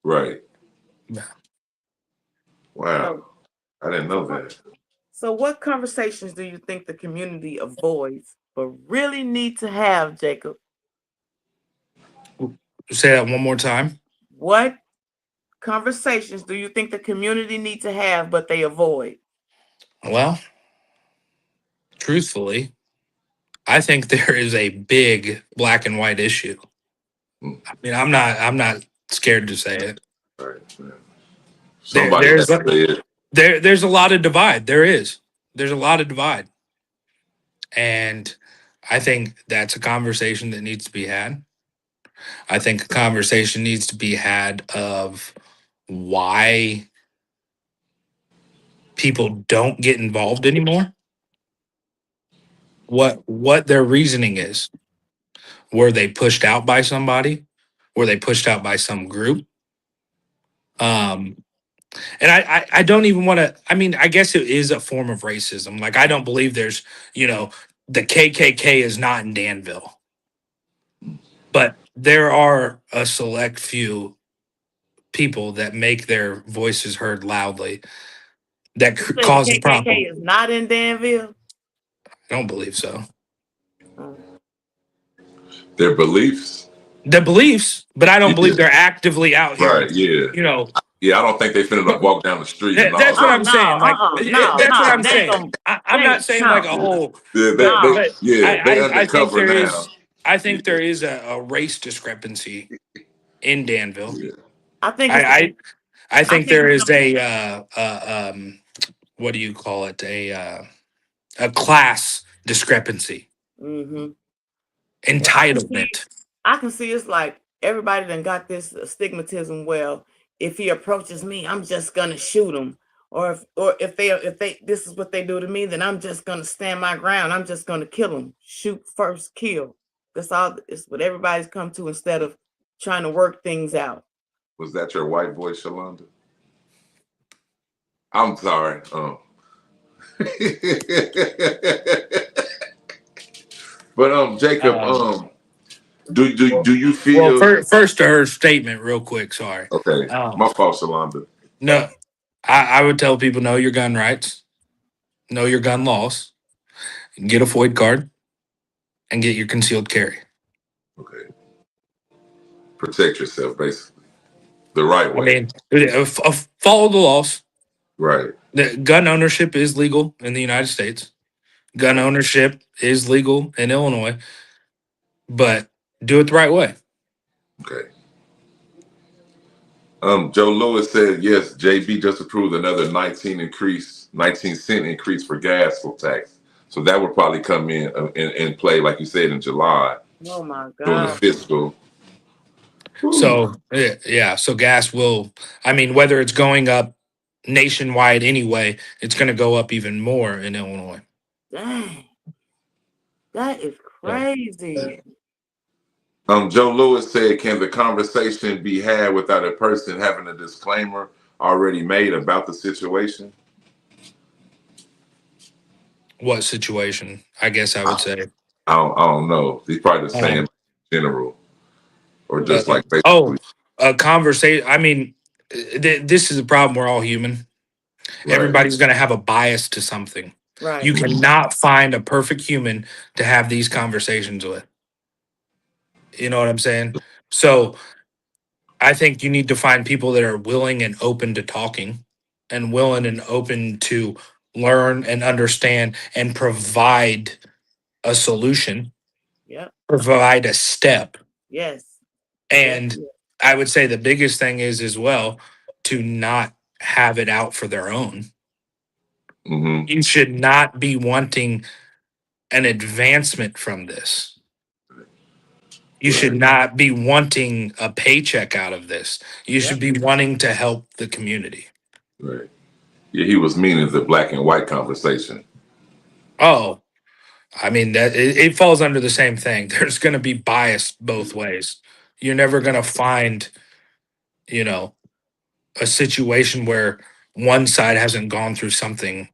Speaker 1: Right.
Speaker 2: Yeah.
Speaker 1: Wow. I didn't know that.
Speaker 3: So what conversations do you think the community avoids but really need to have, Jacob?
Speaker 2: Say that one more time.
Speaker 3: What conversations do you think the community need to have but they avoid?
Speaker 2: Well, truthfully, I think there is a big black and white issue.
Speaker 1: Mm.
Speaker 2: I mean, I'm not scared to say it.
Speaker 1: Right. Yeah. Somebody
Speaker 2: There's
Speaker 1: has to say it.
Speaker 2: there's a lot of divide. There's a lot of divide. And I think that's a conversation that needs to be had. I think a conversation needs to be had of why people don't get involved anymore. What their reasoning is. Were they pushed out by somebody? Were they pushed out by some group? And I don't even want to. I mean, I guess it is a form of racism. Like, I don't believe there's, the KKK is not in Danville, but there are a select few people that make their voices heard loudly that
Speaker 3: You say the
Speaker 2: cause a problem.
Speaker 3: KKK is not in Danville?
Speaker 2: I don't believe so.
Speaker 1: Their beliefs.
Speaker 2: The beliefs, but I don't
Speaker 1: Yeah.
Speaker 2: believe they're actively out here.
Speaker 1: Right. Yeah. Yeah. I don't think they finna walk down the street. And
Speaker 2: That's
Speaker 1: all
Speaker 2: what
Speaker 1: that.
Speaker 2: I'm saying. Like, that's what I'm
Speaker 3: They
Speaker 2: saying.
Speaker 3: gon-
Speaker 2: I'm not saying like a whole.
Speaker 1: Yeah.
Speaker 3: No.
Speaker 2: But
Speaker 1: They
Speaker 2: I think
Speaker 1: undercover
Speaker 2: there
Speaker 1: now.
Speaker 2: is. I think there is a race discrepancy in Danville.
Speaker 1: Yeah.
Speaker 3: I think
Speaker 2: I think there is
Speaker 3: it's
Speaker 2: a what do you call it, a class discrepancy,
Speaker 3: mm-hmm.
Speaker 2: entitlement.
Speaker 3: I can see it's like everybody done got this stigmatism. Well, if he approaches me, I'm just gonna shoot him. Or if they this is what they do to me, then I'm just gonna stand my ground. I'm just gonna kill them. Shoot first, kill. That's all. It's what everybody's come to instead of trying to work things out.
Speaker 1: Was that your white voice, Shalonda? I'm sorry. But Jacob, do you
Speaker 2: Well,
Speaker 1: feel
Speaker 2: first to her statement, real quick. Sorry.
Speaker 1: okay? My fault, Shalonda.
Speaker 2: No, I would tell people know your gun rights, know your gun laws, get a FOID card, and get your concealed carry.
Speaker 1: Okay, protect yourself, basically, the right
Speaker 2: I
Speaker 1: way.
Speaker 2: mean, follow the laws.
Speaker 1: Right.
Speaker 2: The gun ownership is legal in the United States. Gun ownership is legal in Illinois, but do it the right way.
Speaker 1: Okay. Joe Lewis said yes. JB just approved another 19 cent increase for gas tax. So that would probably come in play, like you said, in July
Speaker 3: Oh my
Speaker 1: during the
Speaker 3: God.
Speaker 1: fiscal.
Speaker 2: So yeah, so gas will. I mean, whether it's going up nationwide anyway, it's going to go up even more in Illinois.
Speaker 3: Dang. That is crazy.
Speaker 1: Joe Lewis said, can the conversation be had without a person having a disclaimer already made about the situation?
Speaker 2: What situation? I guess I would say.
Speaker 1: I don't know. He's probably just saying in general, or just like basically.
Speaker 2: A conversation. I mean, this is a problem. We're all human.
Speaker 1: Right.
Speaker 2: Everybody's going to have a bias to something.
Speaker 3: Right.
Speaker 2: You cannot find a perfect human to have these conversations with. You know what I'm saying? So I think you need to find people that are willing and open to talking and willing and open to learn and understand and provide a solution, provide a step.
Speaker 3: Yes.
Speaker 2: And I would say the biggest thing is as well to not have it out for their own.
Speaker 1: Mm-hmm.
Speaker 2: You should not be wanting an advancement from this. You should not be wanting a paycheck out of this. You should be wanting to help the community.
Speaker 1: Right. Yeah, he was meaning the black and white conversation.
Speaker 2: Oh, I mean, that it falls under the same thing. There's going to be bias both ways. You're never going to find, a situation where one side hasn't gone through something.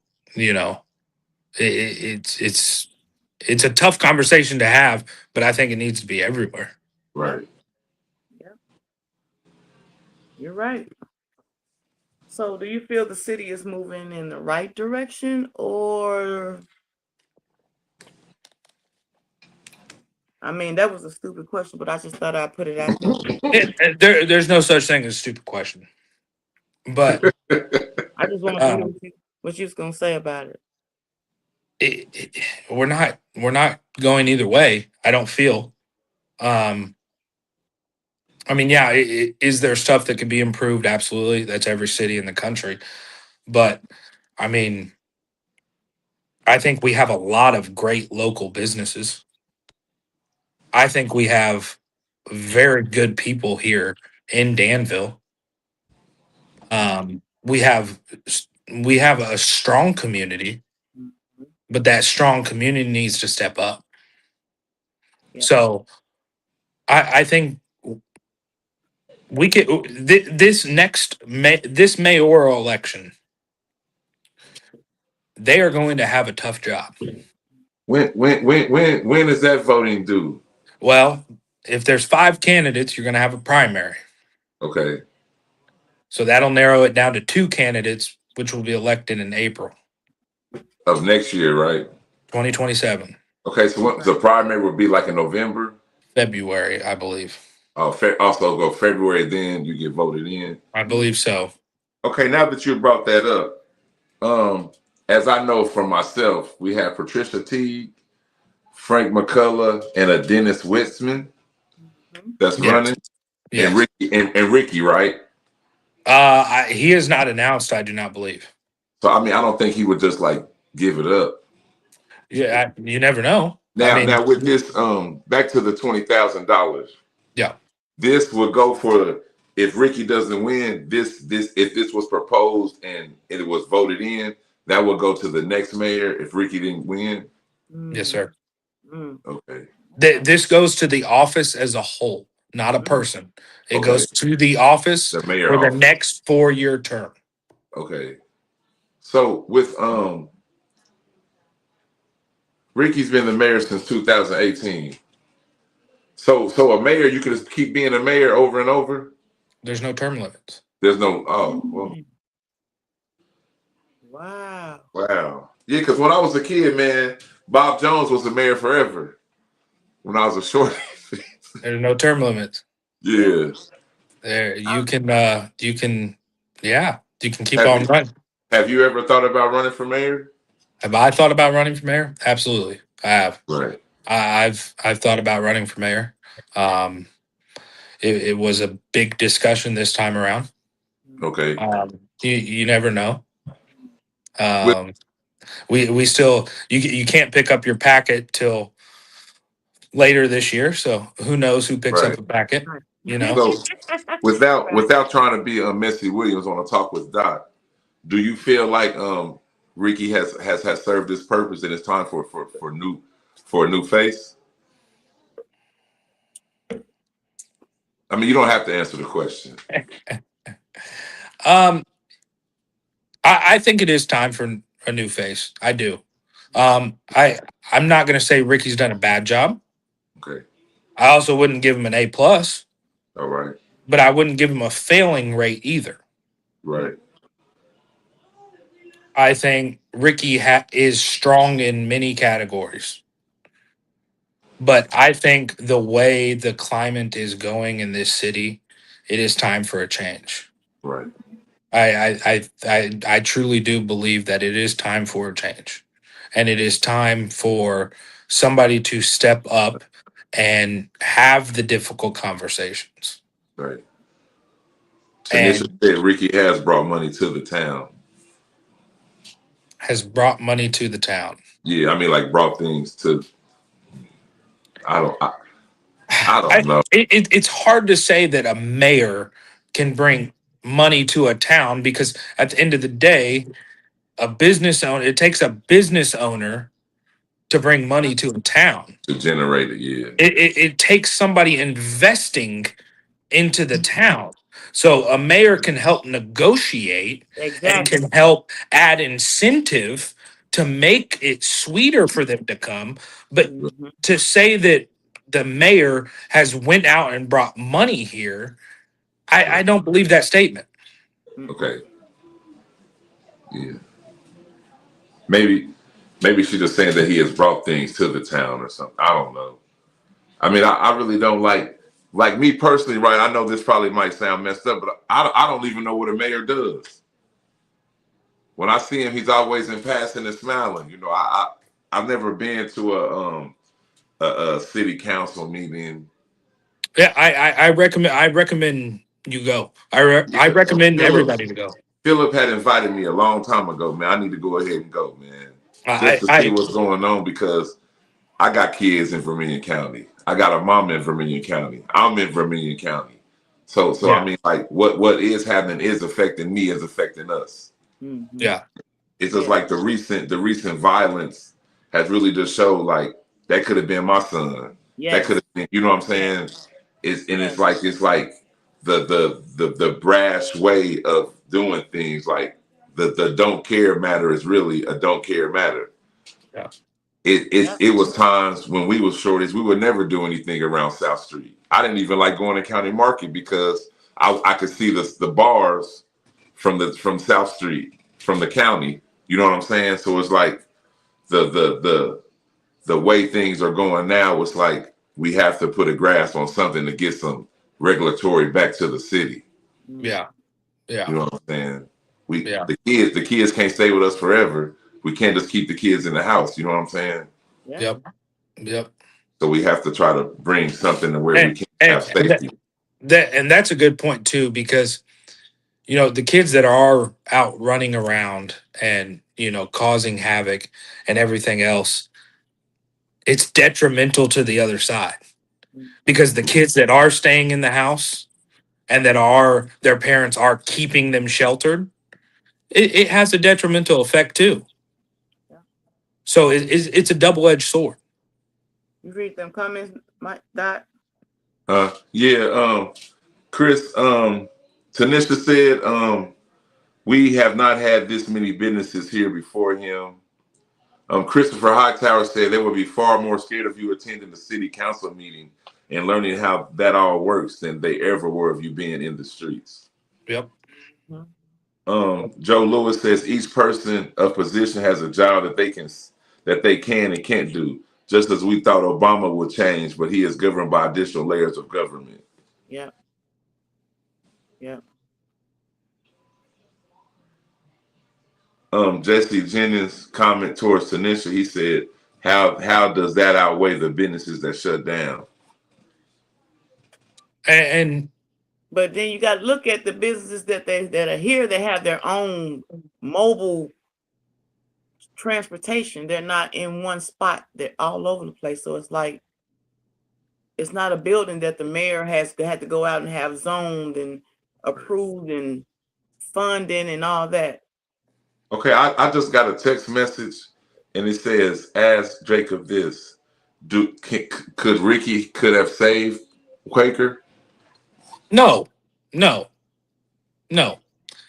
Speaker 2: It's a tough conversation to have, but I think it needs to be everywhere.
Speaker 1: Right.
Speaker 3: Yeah. You're right. So do you feel the city is moving in the right direction, or I mean, that was a stupid question, but I just thought I'd put it out there.
Speaker 2: There's no such thing as a stupid question. But
Speaker 3: I just want to hear what you was gonna say about it.
Speaker 2: We're not going either way. I don't feel. I mean, yeah, is there stuff that could be improved? Absolutely. That's every city in the country. But I mean, I think we have a lot of great local businesses. I think we have very good people here in Danville. We have a strong community, but that strong community needs to step up. Yeah. So I think we could this mayoral election, they are going to have a tough job.
Speaker 1: When is that voting due?
Speaker 2: Well, if there's 5 candidates, you're going to have a primary.
Speaker 1: Okay.
Speaker 2: So that'll narrow it down to 2 candidates, which will be elected in April
Speaker 1: of next year, right?
Speaker 2: 2027.
Speaker 1: Okay, so the primary will be like in November?
Speaker 2: February, I believe.
Speaker 1: Also go February, then you get voted in?
Speaker 2: I believe so.
Speaker 1: Okay, now that you brought that up, as I know from myself, we have Patricia Teague, Frank McCullough, and a Dennis Witzman that's running. Yes. And Ricky, right?
Speaker 2: He is not announced, I do not believe.
Speaker 1: So I mean, I don't think he would just like give it up.
Speaker 2: Yeah, you never know.
Speaker 1: Now with this, back to the $20,000.
Speaker 2: Yeah.
Speaker 1: this would go for if Ricky doesn't win. This if this was proposed and it was voted in, that would go to the next mayor if Ricky didn't win.
Speaker 2: Yes,
Speaker 3: Mm,
Speaker 2: sir.
Speaker 3: mm,
Speaker 1: Okay.
Speaker 3: okay.
Speaker 2: This goes to the office as a whole, not a
Speaker 3: Mm,
Speaker 2: person. It
Speaker 1: Okay.
Speaker 2: goes to the office
Speaker 1: The mayor
Speaker 2: for the
Speaker 1: office.
Speaker 2: next 4-year term.
Speaker 1: Okay. So with Ricky's been the mayor since 2018. So a mayor, you could just keep being a mayor over and over.
Speaker 2: There's no term limits.
Speaker 1: There's no. Oh well.
Speaker 3: mm. Wow.
Speaker 1: Wow. Yeah, because when I was a kid, man, Bob Jones was the mayor forever. When I was a short.
Speaker 2: There's no term limits.
Speaker 1: Yeah.
Speaker 2: There
Speaker 3: I,
Speaker 2: you can you can keep
Speaker 1: Have
Speaker 2: on
Speaker 1: you
Speaker 2: running.
Speaker 1: have you ever thought about running for mayor?
Speaker 2: Have I thought about running for mayor? Absolutely. I have.
Speaker 1: Right.
Speaker 2: I've thought about running for mayor. Um, it was a big discussion this time around.
Speaker 1: Okay.
Speaker 2: You never know.
Speaker 1: With
Speaker 2: We still you can't pick up your packet till later this year. So who knows who picks up
Speaker 1: right.
Speaker 2: a packet?
Speaker 3: right.
Speaker 2: You know.
Speaker 1: So without
Speaker 3: Right.
Speaker 1: without trying to be a Messy Williams on a talk with Doc, do you feel like Ricky has served his purpose and it's time for a new face? I mean, you don't have to answer the question.
Speaker 2: Um, I think it is time for a new face. I do. I'm not going to say Ricky's done a bad job.
Speaker 1: Okay.
Speaker 2: I also wouldn't give him an A+,
Speaker 1: All right.
Speaker 2: but I wouldn't give him a failing rate either.
Speaker 1: Right.
Speaker 2: I think Ricky is strong in many categories, but I think the way the climate is going in this city, it is time for a change.
Speaker 1: Right.
Speaker 2: I truly do believe that it is time for a change, and it is time for somebody to step up and have the difficult conversations.
Speaker 1: Right. Tanisha
Speaker 2: And
Speaker 1: said Ricky has brought money to the town.
Speaker 2: has brought money to the town.
Speaker 1: Yeah, I mean, like brought things to. I don't know.
Speaker 2: It's hard to say that a mayor can bring money to a town because at the end of the day, a business owner, it takes a business owner to bring money to a town.
Speaker 1: To generate it, yeah.
Speaker 2: It takes somebody investing into the town. So a mayor can help negotiate and
Speaker 3: Exactly.
Speaker 2: can help add incentive to make it sweeter for them to come. But
Speaker 3: Mm-hmm.
Speaker 2: to say that the mayor has went out and brought money here, I don't believe that statement.
Speaker 1: Okay. Yeah. Maybe she's just saying that he has brought things to the town or something. I don't know. I mean, I really don't like me personally, right? I know this probably might sound messed up, but I don't even know what a mayor does. When I see him, he's always in passing and smiling. You know, I've never been to a city council meeting.
Speaker 2: Yeah, I recommend you go. I
Speaker 1: Yeah,
Speaker 2: recommend everybody to go.
Speaker 1: Philip had invited me a long time ago, man. I need to go ahead and go, man, just
Speaker 2: I
Speaker 1: to see
Speaker 2: I
Speaker 1: what's going on because I got kids in Vermilion County. I got a mom in Vermilion County. I'm in Vermilion County. So I
Speaker 2: yeah
Speaker 1: mean, like what is happening is affecting me, is affecting us.
Speaker 3: Mm-hmm.
Speaker 2: yeah
Speaker 1: It's just
Speaker 3: Yeah.
Speaker 1: like the recent violence has really just showed like that could have been my son. That
Speaker 3: Yes.
Speaker 1: could have been, you know what I'm saying? It's
Speaker 3: Yes.
Speaker 1: it's like the brash way of doing things. Like the don't care matter is really a don't care matter.
Speaker 2: yeah
Speaker 3: Yep.
Speaker 1: It was times when we was shorties, we would never do anything around South Street. I didn't even like going to County Market because I could see the bars from South Street, from the county. You know what I'm saying? So it's like the way things are going now, it's like we have to put a grasp on something to get some regulatory back to the city.
Speaker 3: Mm-hmm.
Speaker 2: yeah
Speaker 1: You know what I'm saying?
Speaker 2: yeah
Speaker 1: The kids can't stay with us forever. We can't just keep the kids in the house. You know what I'm saying?
Speaker 3: Yeah.
Speaker 2: yep.
Speaker 1: So we have to try to bring something to where we
Speaker 2: And
Speaker 1: can
Speaker 2: and,
Speaker 1: have
Speaker 2: and
Speaker 1: safety.
Speaker 2: that's a good point too, because the kids that are out running around and causing havoc and everything else, it's detrimental to the other side. because the kids that are staying in the house and that are their parents are keeping them sheltered, it has a detrimental effect too.
Speaker 3: Yeah.
Speaker 2: So it's a double-edged sword.
Speaker 3: You read them comments, Mike Dot?
Speaker 1: Yeah, Chris, Tanisha said, we have not had this many businesses here before him. Christopher Hightower said they would be far more scared of you attending the city council meeting and learning how that all works than they ever were of you being in the streets.
Speaker 2: Yep.
Speaker 1: Joe Lewis says each person of position has a job that they can and can't do. Just as we thought Obama would change, but he is governed by additional layers of government.
Speaker 3: Yeah. Yeah.
Speaker 1: Jesse Jennings' comment towards Tanisha, he said, how does that outweigh the businesses that shut down?
Speaker 2: And
Speaker 3: but then you got to look at the businesses that are here. They have their own mobile transportation. They're not in one spot. They're all over the place. So it's like, it's not a building that the mayor had to go out and have zoned and approved and funding and all that.
Speaker 1: Okay, I just got a text message and it says, ask Jacob this. Could Ricky have saved Quaker?
Speaker 2: no.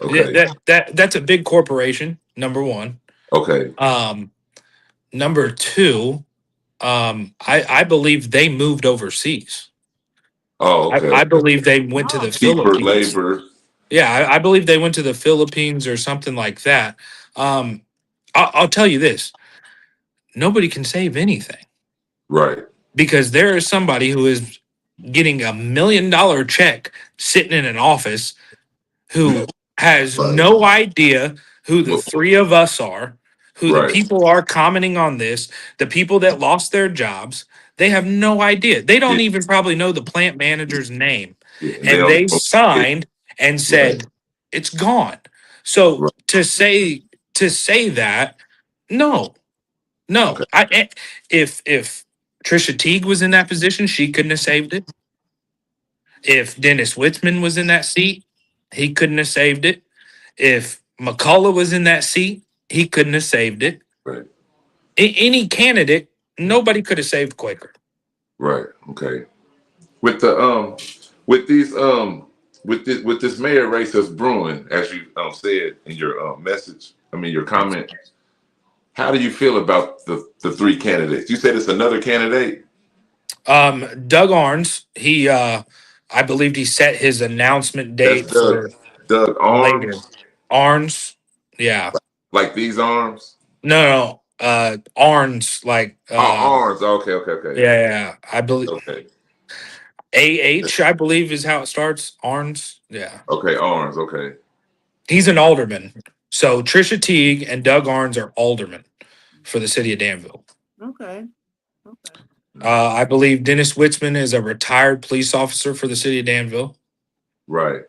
Speaker 1: Okay.
Speaker 2: That's a big corporation, number one.
Speaker 1: Okay.
Speaker 2: Number two, I believe they moved overseas.
Speaker 1: Oh, okay.
Speaker 2: I believe they went to the
Speaker 1: Cheaper
Speaker 2: Philippines.
Speaker 1: labor.
Speaker 2: Yeah, I believe they went to the Philippines or something like that. I'll tell you this: nobody can save anything,
Speaker 1: Right.
Speaker 2: because there is somebody who is getting $1 million check sitting in an office who has
Speaker 1: Right.
Speaker 2: no idea who the three of us are, who the
Speaker 1: Right.
Speaker 2: people are commenting on this, the people that lost their jobs. They have no idea. They don't even probably know the plant manager's name.
Speaker 1: Yeah,
Speaker 2: And they signed and said, it's gone. So
Speaker 1: Right.
Speaker 2: to say that, no.
Speaker 1: Okay.
Speaker 2: If Trisha Teague was in that position, she couldn't have saved it. If Dennis Witzman was in that seat, he couldn't have saved it. If McCullough was in that seat, he couldn't have saved it.
Speaker 1: Right.
Speaker 2: Any candidate, nobody could have saved Quaker.
Speaker 1: Right. Okay. With the with these with this mayor race that's brewing, as you said in your message, your comment, how do you feel about the three candidates? You said it's another candidate?
Speaker 2: Doug Arns, I believed he set his announcement date
Speaker 1: That's Doug
Speaker 2: later.
Speaker 1: Arms?
Speaker 2: Arns, yeah.
Speaker 1: Like these arms?
Speaker 2: No, Arns, like
Speaker 1: Arms. Okay.
Speaker 2: yeah. I believe
Speaker 1: Okay.
Speaker 2: I believe is how it starts. Arns, yeah.
Speaker 1: Okay, arms. Okay.
Speaker 2: He's an alderman. So Trisha Teague and Doug Arns are aldermen for the city of Danville.
Speaker 3: Okay.
Speaker 2: I believe Dennis Witzman is a retired police officer for the city of Danville.
Speaker 1: Right.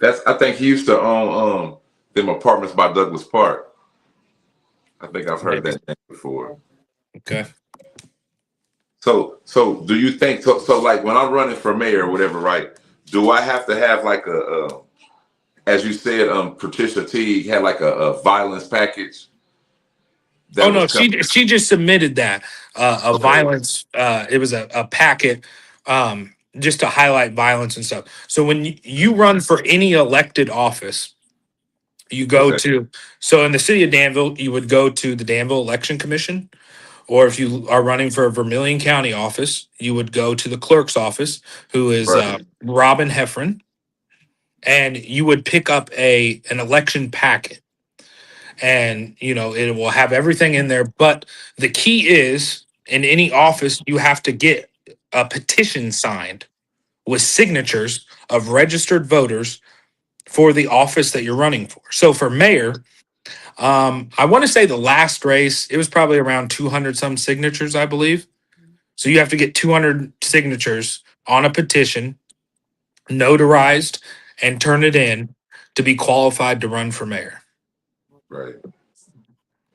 Speaker 1: I think he used to own them apartments by Douglas Park. I think I've heard that name before.
Speaker 2: Okay.
Speaker 1: So do you think so like when I'm running for mayor or whatever, right? Do I have to have like as you said, Patricia Teague had like a violence package?
Speaker 2: Oh no, she just submitted that a violence. It was a packet just to highlight violence and stuff. So when you run for any elected office, you go to. So in the city of Danville, you would go to the Danville Election Commission, or if you are running for a Vermilion County office, you would go to the clerk's office, who is Robin Heffron, and you would pick up an election packet. And it will have everything in there, but the key is, in any office you have to get a petition signed with signatures of registered voters for the office that you're running for. So for mayor, I want to say the last race, it was probably around 200 some signatures, I believe. So you have to get 200 signatures on a petition, notarized, and turn it in to be qualified to run for mayor.
Speaker 1: Right.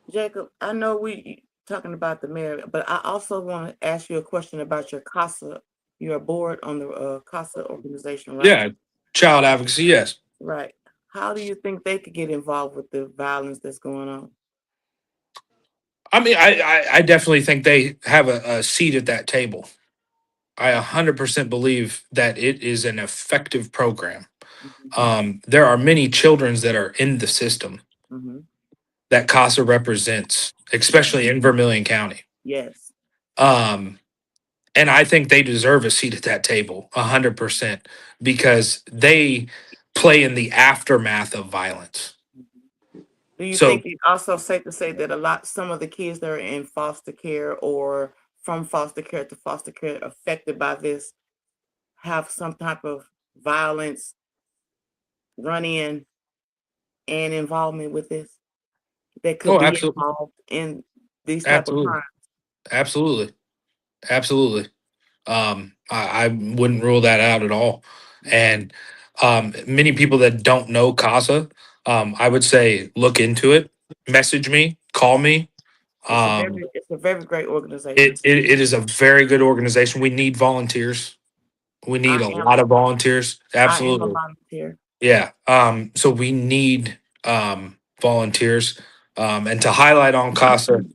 Speaker 3: Jacob, I know talking about the mayor, but I also want to ask you a question about your CASA. You're a board on the CASA organization, right?
Speaker 2: Yeah, child advocacy. Yes.
Speaker 3: Right. How do you think they could get involved with the violence that's going on?
Speaker 2: I mean, I definitely think they have a seat at that table. I 100% believe that it is an effective program. There are many children that are in the system
Speaker 3: Mm-hmm.
Speaker 2: that CASA represents,
Speaker 3: Yes.
Speaker 2: especially in Vermilion County.
Speaker 3: Yes.
Speaker 2: Um, and I think they deserve a seat at that table, 100%, because they play in the aftermath of violence.
Speaker 3: Do you
Speaker 2: So,
Speaker 3: think it's also safe to say that some of the kids that are in foster care or from foster care to foster care affected by this have some type of violence run in and involvement with this? That could
Speaker 2: oh,
Speaker 3: be
Speaker 2: absolutely,
Speaker 3: involved in these type of
Speaker 2: absolutely,
Speaker 3: crimes.
Speaker 2: absolutely, absolutely. I wouldn't rule that out at all. And many people that don't know CASA, I would say look into it, message me, call me. Um,
Speaker 3: It's a very great organization.
Speaker 2: it is a very good organization. We need volunteers. We
Speaker 3: I
Speaker 2: need a
Speaker 3: am
Speaker 2: lot of volunteers.
Speaker 3: I am a
Speaker 2: Absolutely.
Speaker 3: volunteer.
Speaker 2: Yeah. So we need volunteers. And to highlight on CASA,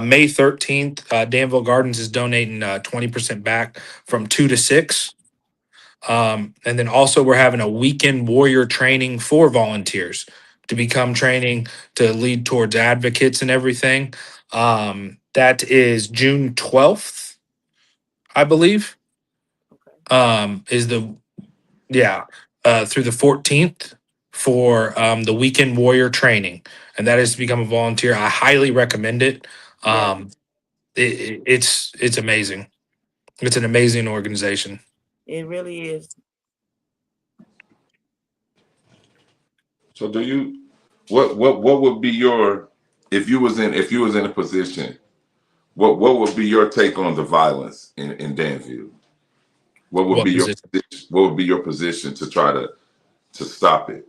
Speaker 2: May 13th, Danville Gardens is donating 20% back from 2 to 6. And then also we're having a weekend warrior training for volunteers to become training to lead towards advocates and everything. That is June 12th, I believe.
Speaker 3: Okay.
Speaker 2: Is the yeah through the 14th for the weekend warrior training, and that is to become a volunteer. I highly recommend it.
Speaker 3: Yes,
Speaker 2: Um, it's amazing. It's an amazing organization.
Speaker 3: it really is.
Speaker 1: So do you what would be your if you was in a position, what would be your take on the violence in Danville? What would
Speaker 2: What
Speaker 1: be your
Speaker 2: position
Speaker 1: what would be your position to try to stop it,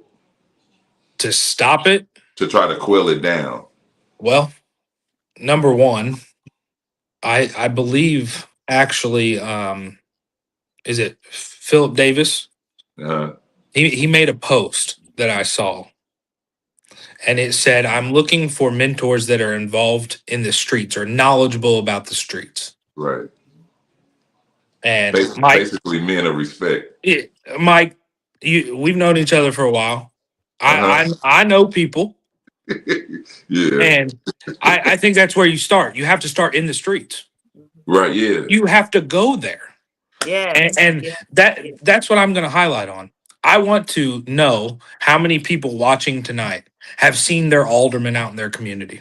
Speaker 2: to stop it?
Speaker 1: to try to quell it down?
Speaker 2: Well, number one, I believe actually, is it Philip Davis?
Speaker 1: Uh,
Speaker 2: He made a post that I saw, and it said, "I'm looking for mentors that are involved in the streets or knowledgeable about the streets."
Speaker 1: right.
Speaker 2: And Mike,
Speaker 1: Basically, men of respect.
Speaker 2: Mike, we've known each other for a while.
Speaker 1: Uh
Speaker 2: I know people,
Speaker 1: huh. Yeah.
Speaker 2: and I think that's where you start. You have to start in the streets.
Speaker 3: Mhm.
Speaker 1: Right. Yeah.
Speaker 2: You have to go there,
Speaker 3: Yes,
Speaker 2: and
Speaker 3: yes, yes.
Speaker 2: that's what I'm going to highlight on. I want to know how many people watching tonight have seen their alderman out in their community.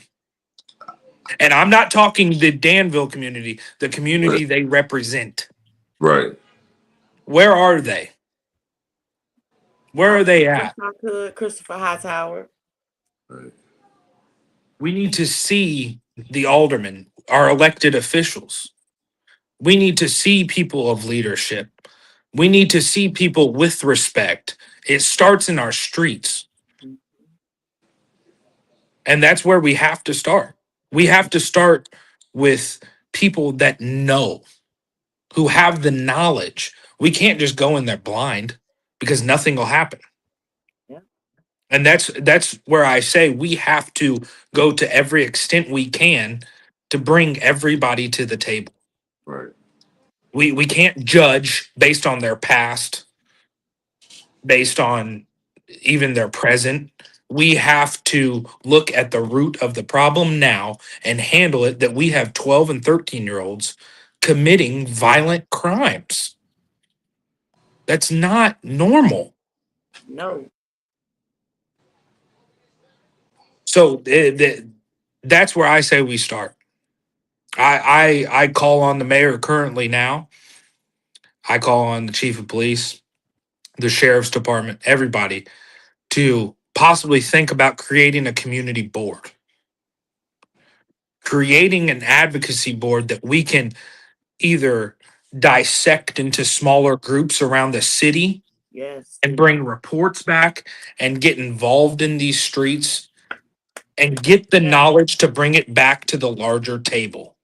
Speaker 2: And I'm not talking the Danville community, the
Speaker 1: Right.
Speaker 2: community they represent.
Speaker 1: Right.
Speaker 2: Where are they? Where
Speaker 3: I
Speaker 2: are they
Speaker 3: wish
Speaker 2: at?
Speaker 3: I could, Christopher Hightower.
Speaker 1: Right.
Speaker 2: We need to see the aldermen, our elected officials. We need to see people of leadership. We need to see people with respect. It starts in our streets.
Speaker 3: Mhm.
Speaker 2: And that's where we have to start. We have to start with people that know, who have the knowledge. We can't just go in there blind because nothing will happen.
Speaker 3: Yeah.
Speaker 2: And that's where I say we have to go to every extent we can to bring everybody to the table.
Speaker 1: Right.
Speaker 2: We can't judge based on their past, based on even their present. We have to look at the root of the problem now and handle it, that we have 12 and 13-year-olds committing violent crimes. That's not normal.
Speaker 3: No.
Speaker 2: So that's where I say we start. I call on the mayor currently now. I call on the chief of police, the sheriff's department, everybody to possibly think about creating a community board, creating an advocacy board that we can either dissect into smaller groups around the city
Speaker 3: Yes.
Speaker 2: and bring reports back and get involved in these streets and get the
Speaker 3: Yeah.
Speaker 2: knowledge to bring it back to the larger table.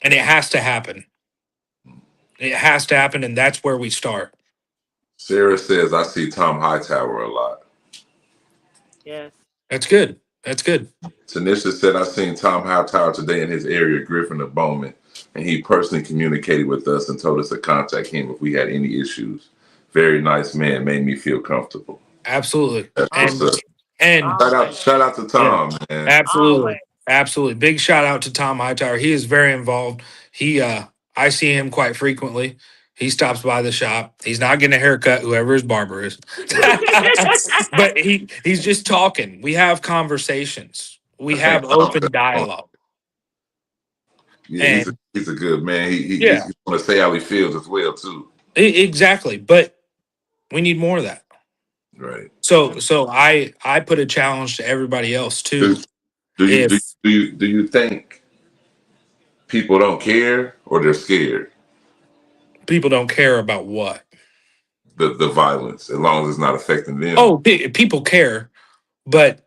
Speaker 2: And it has to happen. It has to happen, and that's where we start.
Speaker 1: Sarah says I see Tom Hightower a lot.
Speaker 3: Yes.
Speaker 2: That's good. That's good.
Speaker 1: Tanisha said I seen Tom Hightower today in his area, Griffin or Bowman, and he personally communicated with us and told us to contact him if we had any issues. Very nice man, made me feel comfortable.
Speaker 2: Absolutely.
Speaker 1: That's what's
Speaker 2: And
Speaker 1: up.
Speaker 2: and
Speaker 3: Always.
Speaker 1: Shout out to
Speaker 2: yeah,
Speaker 1: Tom, man.
Speaker 3: Always.
Speaker 2: absolutely. Absolutely. Big shout out to Tom Hightower. He is very involved. He I see him quite frequently. He stops by the shop. He's not getting a haircut, whoever his barber is.
Speaker 1: Right.
Speaker 2: But he's just talking. We have conversations. We
Speaker 1: I think
Speaker 2: have
Speaker 1: Tom,
Speaker 2: open dialogue.
Speaker 1: yeah,
Speaker 2: And
Speaker 1: he's a good man.
Speaker 2: yeah,
Speaker 1: He's going to say how he feels as well too.
Speaker 2: exactly. But we need more of that.
Speaker 1: Right.
Speaker 2: So I put a challenge to everybody else
Speaker 1: Do,
Speaker 2: too.
Speaker 1: do
Speaker 2: If
Speaker 1: you think people don't care or they're scared?
Speaker 2: people don't care about what.
Speaker 1: The violence, as long as it's not affecting them.
Speaker 2: Oh, people care, but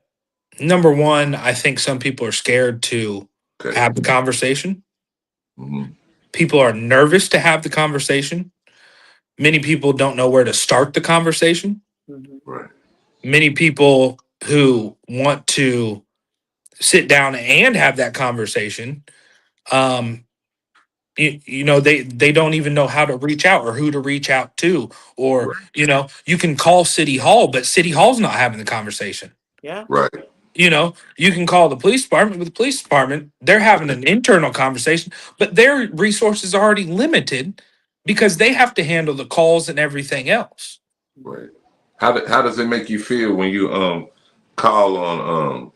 Speaker 2: number one, I think some people are scared to
Speaker 1: Okay.
Speaker 2: have the conversation.
Speaker 1: Hmm.
Speaker 2: People are nervous to have the conversation. Many people don't know where to start the conversation.
Speaker 3: Mhm.
Speaker 1: Right.
Speaker 2: Many people who want to sit down and have that conversation, um, they don't even know how to reach out or who to reach out to, or
Speaker 1: Right.
Speaker 2: you can call City Hall, but City Hall's not having the conversation.
Speaker 3: Yeah.
Speaker 1: Right.
Speaker 2: You can call the police department, but the police department, they're having an internal conversation, but their resources are already limited because they have to handle the calls and everything else.
Speaker 1: Right. How does it make you feel when you call on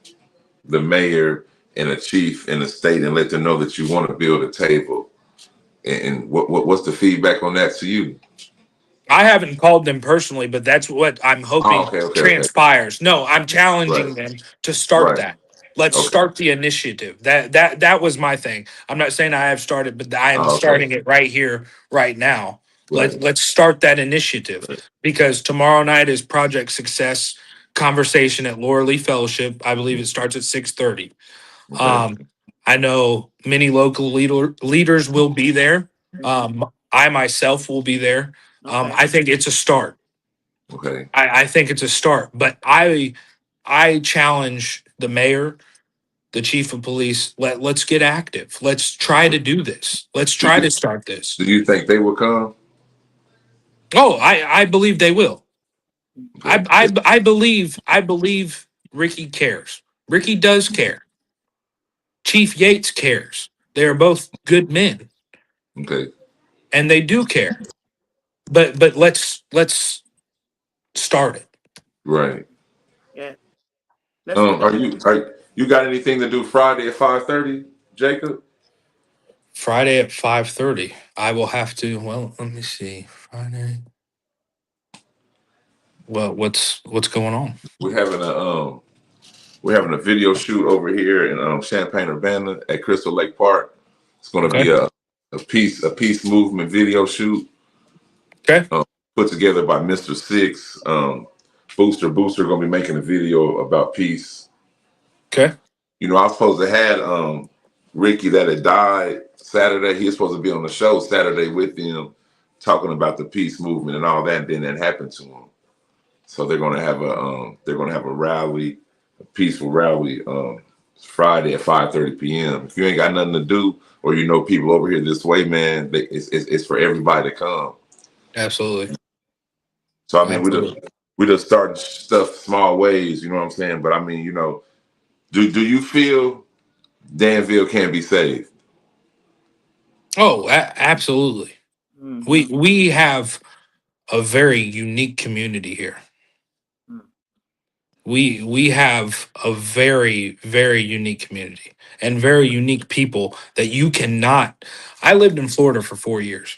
Speaker 1: the mayor and a chief in the state and let them know that you want to build a table? And what's the feedback on that to you?
Speaker 2: I haven't called them personally, but that's what I'm
Speaker 1: Oh,
Speaker 2: hoping
Speaker 1: okay.
Speaker 2: transpires. No, I'm challenging
Speaker 1: Right.
Speaker 2: them to start
Speaker 1: Right.
Speaker 2: that. Let's
Speaker 1: Okay.
Speaker 2: start the initiative. That was my thing. I'm not saying I have started, but I am
Speaker 1: Oh, okay.
Speaker 2: starting it right here, right now.
Speaker 1: Right.
Speaker 2: Let's start that initiative
Speaker 1: Right.
Speaker 2: because tomorrow night is Project Success conversation at Laura Lee Fellowship. I believe it starts at 6:30.
Speaker 1: Okay.
Speaker 2: Um, I know many local leaders will be there. I myself will be there.
Speaker 3: Okay.
Speaker 2: I think it's a start.
Speaker 1: Okay.
Speaker 2: I think it's a start, but I challenge the mayor, the chief of police. Let's get active. Let's try to do this. Let's
Speaker 1: Do
Speaker 2: try
Speaker 1: you
Speaker 2: to start this.
Speaker 1: do you think they will come?
Speaker 2: Oh, I believe they will.
Speaker 1: Okay.
Speaker 2: I believe Ricky cares. Ricky does care. Chief Yates cares. They are both good men,
Speaker 1: Okay.
Speaker 2: and they do care. But let's start it.
Speaker 1: Right.
Speaker 3: Yeah. Let's get
Speaker 1: Are you got anything to do Friday at 5:30, Jacob?
Speaker 2: Friday at 5:30. I will have to. Well, let me see. Friday. Well, what's going on?
Speaker 1: We're having a video shoot over here in Champaign Urbana at Crystal Lake Park. It's going to
Speaker 2: Okay.
Speaker 1: be a peace movement video shoot
Speaker 2: Okay.
Speaker 1: put together by Mr. Six. Booster going to be making a video about peace.
Speaker 2: Okay.
Speaker 1: I was supposed to have Ricky that had died Saturday. He was supposed to be on the show Saturday with them, talking about the peace movement and all that. And then that happened to him. So they're going to have a rally, a peaceful rally, Friday at 5:30 p.m. If you ain't got nothing to do, or people over here this way, man, it's for everybody to come.
Speaker 2: Absolutely.
Speaker 1: So I mean,
Speaker 2: Absolutely.
Speaker 1: we just starting stuff small ways. You know what I'm saying? But I mean, do you feel Danville can be saved?
Speaker 2: Oh, absolutely.
Speaker 3: Mhm.
Speaker 2: We have a very unique community here.
Speaker 3: Mm.
Speaker 2: We have a very unique community and very unique people that you cannot. I lived in Florida for 4 years,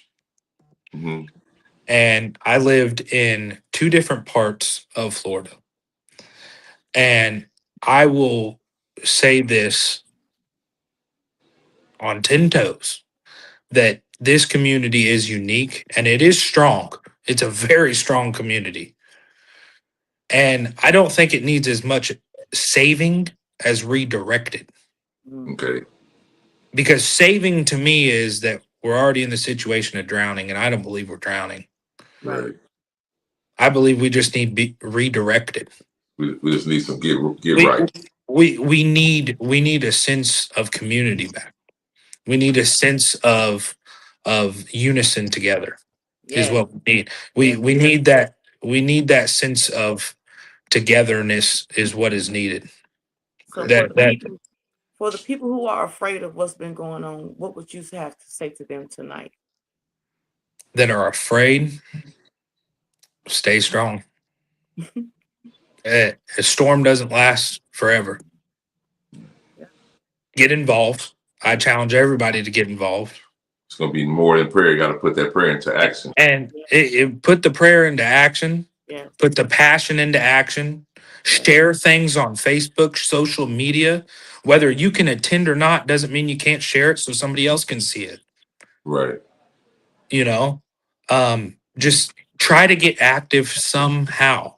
Speaker 1: Hmm.
Speaker 2: and I lived in two different parts of Florida. And I will say this on 10 toes that this community is unique and it is strong. It's a very strong community. And I don't think it needs as much saving as redirected.
Speaker 3: Mm.
Speaker 1: Okay.
Speaker 2: Because saving to me is that we're already in the situation of drowning, and I don't believe we're drowning.
Speaker 3: Right.
Speaker 1: Right.
Speaker 2: I believe we just need be redirected.
Speaker 1: We just need some get
Speaker 2: We
Speaker 1: right.
Speaker 2: we need a sense of community back. We need a sense of unison together is
Speaker 3: Yes.
Speaker 2: what we need. We
Speaker 3: Yes.
Speaker 2: we need that we need that sense of togetherness is what is needed.
Speaker 3: So
Speaker 1: Okay.
Speaker 3: for the people who are afraid of what's been going on, what would you have to say to them tonight?
Speaker 2: That are afraid, stay strong. A storm doesn't last forever.
Speaker 3: Yeah.
Speaker 2: Get involved. I challenge everybody to get involved.
Speaker 1: It's gonna be more than prayer. You got to put that prayer into action.
Speaker 2: And put the prayer into action,
Speaker 3: Yes.
Speaker 2: put the passion into action, share things on Facebook, social media. Whether you can attend or not doesn't mean you can't share it so somebody else can see it.
Speaker 1: Right.
Speaker 2: You know, just try to get active somehow.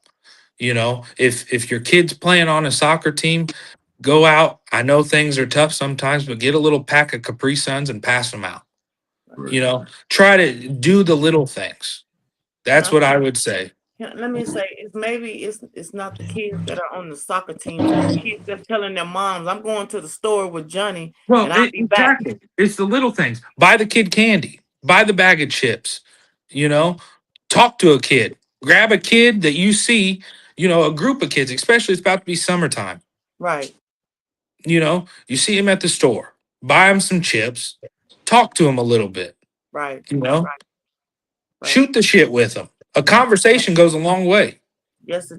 Speaker 2: You know, if your kid's playing on a soccer team, go out. I know things are tough sometimes, but get a little pack of Capri Suns and pass them out.
Speaker 1: Right.
Speaker 2: You know, try to do the little things. That's what I would say.
Speaker 3: Let me say, it's not the kids that are on the soccer teams. It's the kids that's telling their moms, "I'm going to the store with Johnny,
Speaker 2: Well,
Speaker 3: and I'll be back."
Speaker 2: exactly. It's the little things. Buy the kid candy. Buy the bag of chips. You know, talk to a kid. Grab a kid that you see. You know, a group of kids, especially it's about to be summertime.
Speaker 3: Right.
Speaker 2: You know, you see him at the store. Buy him some chips. Talk to him a little bit.
Speaker 3: Right.
Speaker 2: You know,
Speaker 3: Right.
Speaker 2: shoot the shit with him. A conversation goes a long way.
Speaker 3: Yes,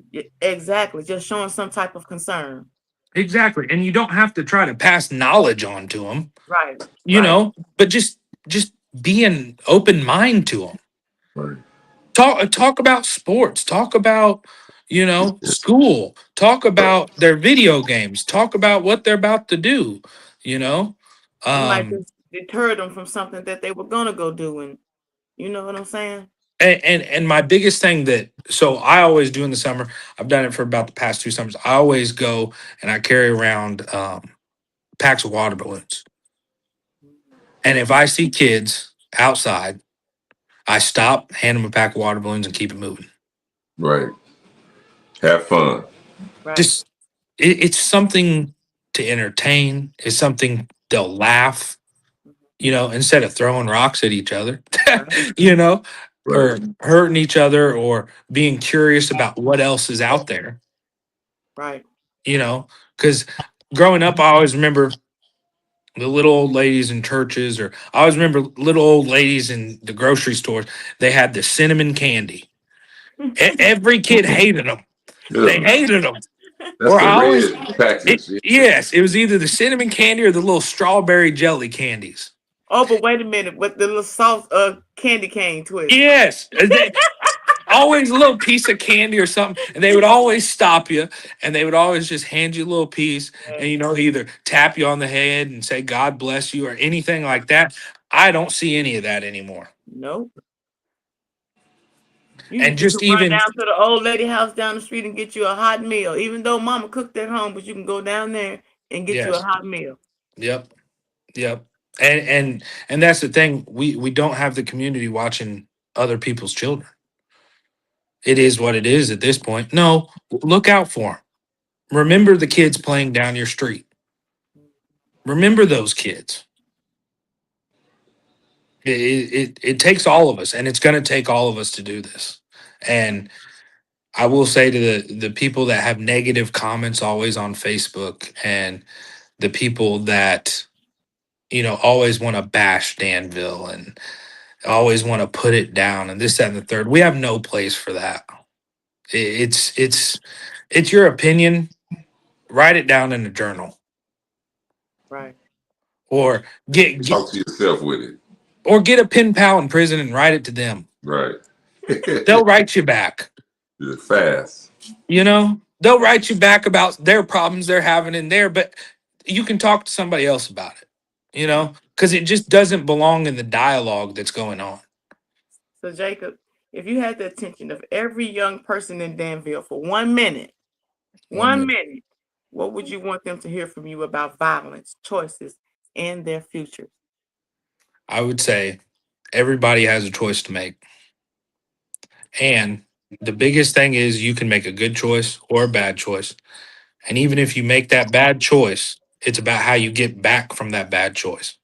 Speaker 3: exactly. Just showing some type of concern.
Speaker 2: Exactly. And you don't have to try to pass knowledge on to them,
Speaker 3: Right.
Speaker 2: you
Speaker 3: Right.
Speaker 2: know, but just be an open mind to them.
Speaker 1: Right.
Speaker 2: Talk about sports, talk about, you know, school, talk about their video games, talk about what they're about to do, you know.
Speaker 3: It might
Speaker 2: Um
Speaker 3: just deter them from something that they were gonna go do, and you know what I'm saying?
Speaker 2: and my biggest thing that so I always do in the summer, I've done it for about the past 2 summers. I always go and I carry around packs of water balloons. And if I see kids outside, I stop, hand them a pack of water balloons, and keep it moving.
Speaker 1: Right. Have fun.
Speaker 3: Right.
Speaker 2: Just it's something to entertain. It's something they'll laugh. You know, instead of throwing rocks at each other, you know, or
Speaker 1: Right.
Speaker 2: hurting each other, or being curious about what else is out there.
Speaker 3: Right.
Speaker 2: You know, because growing up, I always remember the little old ladies in churches, or I always remember little old ladies in the grocery stores. They had the cinnamon candy. Every kid hated them. They
Speaker 1: Yeah.
Speaker 2: hated them.
Speaker 1: That's
Speaker 2: Or
Speaker 1: the
Speaker 2: I always,
Speaker 1: red package. Yeah.
Speaker 2: yes, it was either the cinnamon candy or the little strawberry jelly candies.
Speaker 3: Oh, but wait a minute, with the little soft candy cane twist.
Speaker 2: Yes, always a little piece of candy or something, and they would always stop you, and they would always just hand you a little piece, and you know, either tap you on the head and say God bless you or anything like that. I don't see any of that anymore.
Speaker 3: Nope.
Speaker 2: And
Speaker 3: You
Speaker 2: just
Speaker 3: can run
Speaker 2: even
Speaker 3: down to the old lady house down the street and get you a hot meal, even though mama cooked at home, but you can go down there and get you a
Speaker 2: yes,
Speaker 3: hot meal.
Speaker 2: yep, yep. And that's the thing. We don't have the community watching other people's children. It is what it is at this point. No, look out for them. Remember the kids playing down your street. Remember those kids. It takes all of us, and it's going to take all of us to do this. And I will say to the people that have negative comments always on Facebook, and the people that, you know, always want to bash Danville and always want to put it down and this, that, and the third. We have no place for that. It's your opinion. Write it down in a journal,
Speaker 3: Right.
Speaker 2: or get
Speaker 1: Talk to yourself with it.
Speaker 2: or get a pen pal in prison and write it to them.
Speaker 1: Right.
Speaker 2: They'll write you back.
Speaker 1: You're fast.
Speaker 2: You know, they'll write you back about their problems they're having in there, but you can talk to somebody else about it. You know, because it just doesn't belong in the dialogue that's going on.
Speaker 3: So Jacob, if you had the attention of every young person in Danville for 1 minute, 1 minute, what would you want them to hear from you about violence, choices, and their futures?
Speaker 2: I would say everybody has a choice to make. And the biggest thing is you can make a good choice or a bad choice. And even if you make that bad choice, it's about how you get back from that bad choice.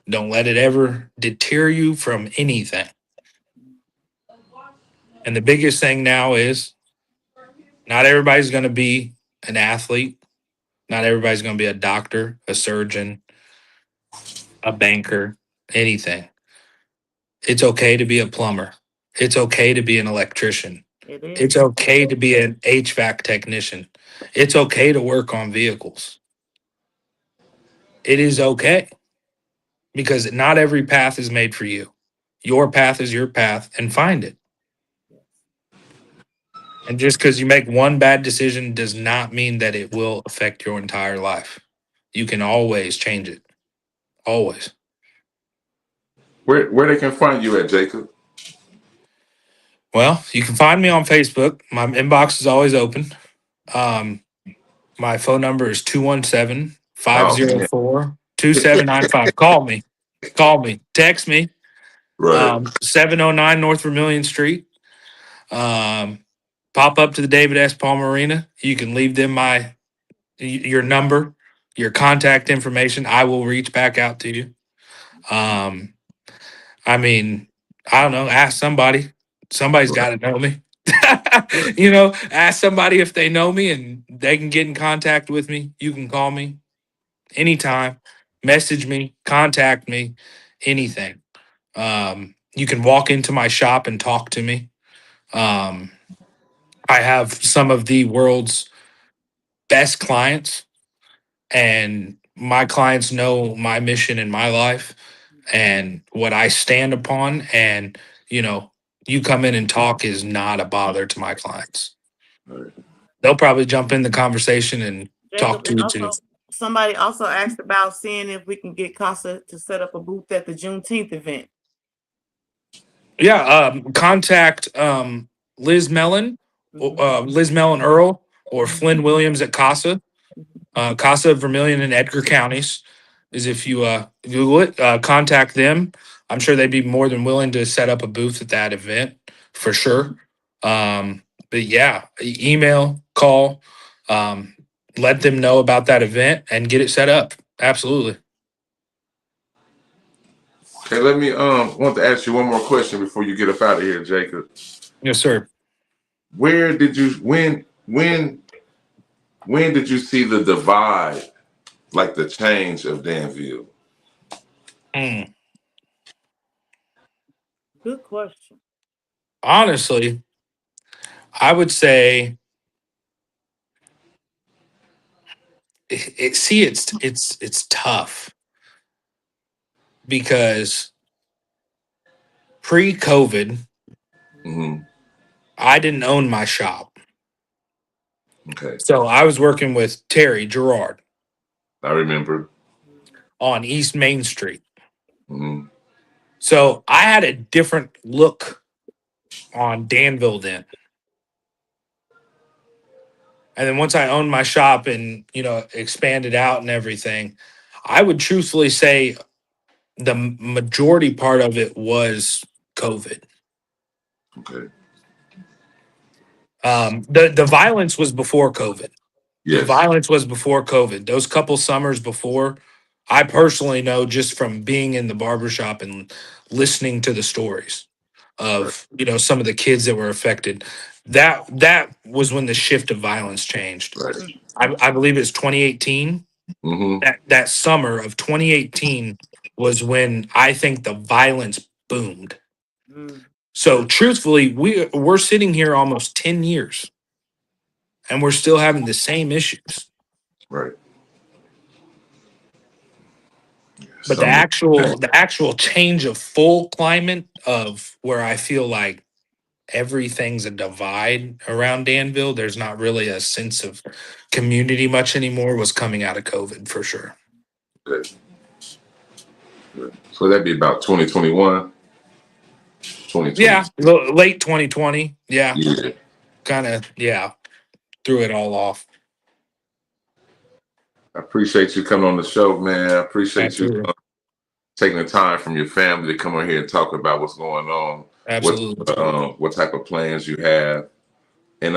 Speaker 2: Don't let it ever deter you from anything. And the biggest thing now is not everybody's going to be an athlete. Not everybody's going to be a doctor, a surgeon, a banker, anything. It's okay to be a plumber. It's okay to be an electrician.
Speaker 3: It is.
Speaker 2: It's okay to be an HVAC technician. It's okay to work on vehicles. It is okay because not every path is made for you. Your path is your path and find it. And just because you make one bad decision does not mean that it will affect your entire life. You can always change it. Always.
Speaker 1: Where they can find you at, Jacob?
Speaker 2: Well, you can find me on Facebook. My inbox is always open. My phone number is 217
Speaker 1: Oh man.
Speaker 2: 504 2795. Call me. Call me. Text me.
Speaker 1: Right.
Speaker 2: 709 North Vermilion Street. Pop up to the David S. Palmer Arena. You can leave them your number, your contact information. I will reach back out to you. I mean, I don't know. Ask somebody. Somebody's got to know me. Ask somebody if they know me and they can get in contact with me. You can call me anytime, message me, contact me, anything. You can walk into my shop and talk to me. I have some of the world's best clients, and my clients know my mission in my life and what I stand upon. And, you come in and talk is not a bother to my clients.
Speaker 1: Right.
Speaker 2: They'll probably jump in the conversation and talk
Speaker 3: Jacob,
Speaker 2: to
Speaker 3: and
Speaker 2: you too.
Speaker 3: also somebody also asked about seeing if we can get Casa to set up a booth at the Juneteenth event.
Speaker 2: Yeah, contact Liz Mellon, Liz Mellon Earl, or Flynn Williams at Casa. Casa, Vermilion, and Edgar counties is if you Google it. Contact them. I'm sure they'd be more than willing to set up a booth at that event for sure. But yeah, email, call, um, let them know about that event and get it set up. Absolutely.
Speaker 1: Okay, let me want to ask you one more question before you get up out of here, Jacob.
Speaker 2: Yes, sir.
Speaker 1: Where did you when did you see the divide, like the change of Danville?
Speaker 2: Mm.
Speaker 3: Good question.
Speaker 2: Honestly, I would say it's tough because pre-COVID,
Speaker 1: Mm-hmm.
Speaker 2: I didn't own my shop.
Speaker 1: Okay,
Speaker 2: So I was working with Terry Gerard
Speaker 1: I remember.
Speaker 2: on East Main Street.
Speaker 1: Mm-hmm.
Speaker 2: So I had a different look on Danville then. And then once I owned my shop and, expanded out and everything, I would truthfully say the majority part of it was COVID.
Speaker 1: Okay.
Speaker 2: The violence was before COVID. The
Speaker 1: Yes.
Speaker 2: violence was before COVID. Those couple summers before, I personally know just from being in the barbershop and listening to the stories
Speaker 1: Right.
Speaker 2: of, some of the kids that were affected. That was when the shift of violence changed.
Speaker 1: Right.
Speaker 2: I believe it's 2018.
Speaker 1: Mm-hmm.
Speaker 2: That summer of 2018 was when I think the violence boomed.
Speaker 3: Mm.
Speaker 2: So truthfully, we're sitting here almost 10 years and we're still having the same issues.
Speaker 1: Right.
Speaker 2: But the
Speaker 1: Some.
Speaker 2: actual change of full climate of where I feel like everything's a divide around Danville, there's not really a sense of community much anymore, was coming out of COVID for sure.
Speaker 1: Good. So that'd be about 2021. 2020.
Speaker 2: Yeah, late 2020. Yeah,
Speaker 1: Yeah.
Speaker 2: kind of. Yeah, threw it all off.
Speaker 1: I appreciate you coming on the show, man. I appreciate you
Speaker 2: Absolutely,
Speaker 1: taking the time from your family to come on here and talk about what's going on,
Speaker 2: absolutely.
Speaker 1: what type of plans you have, and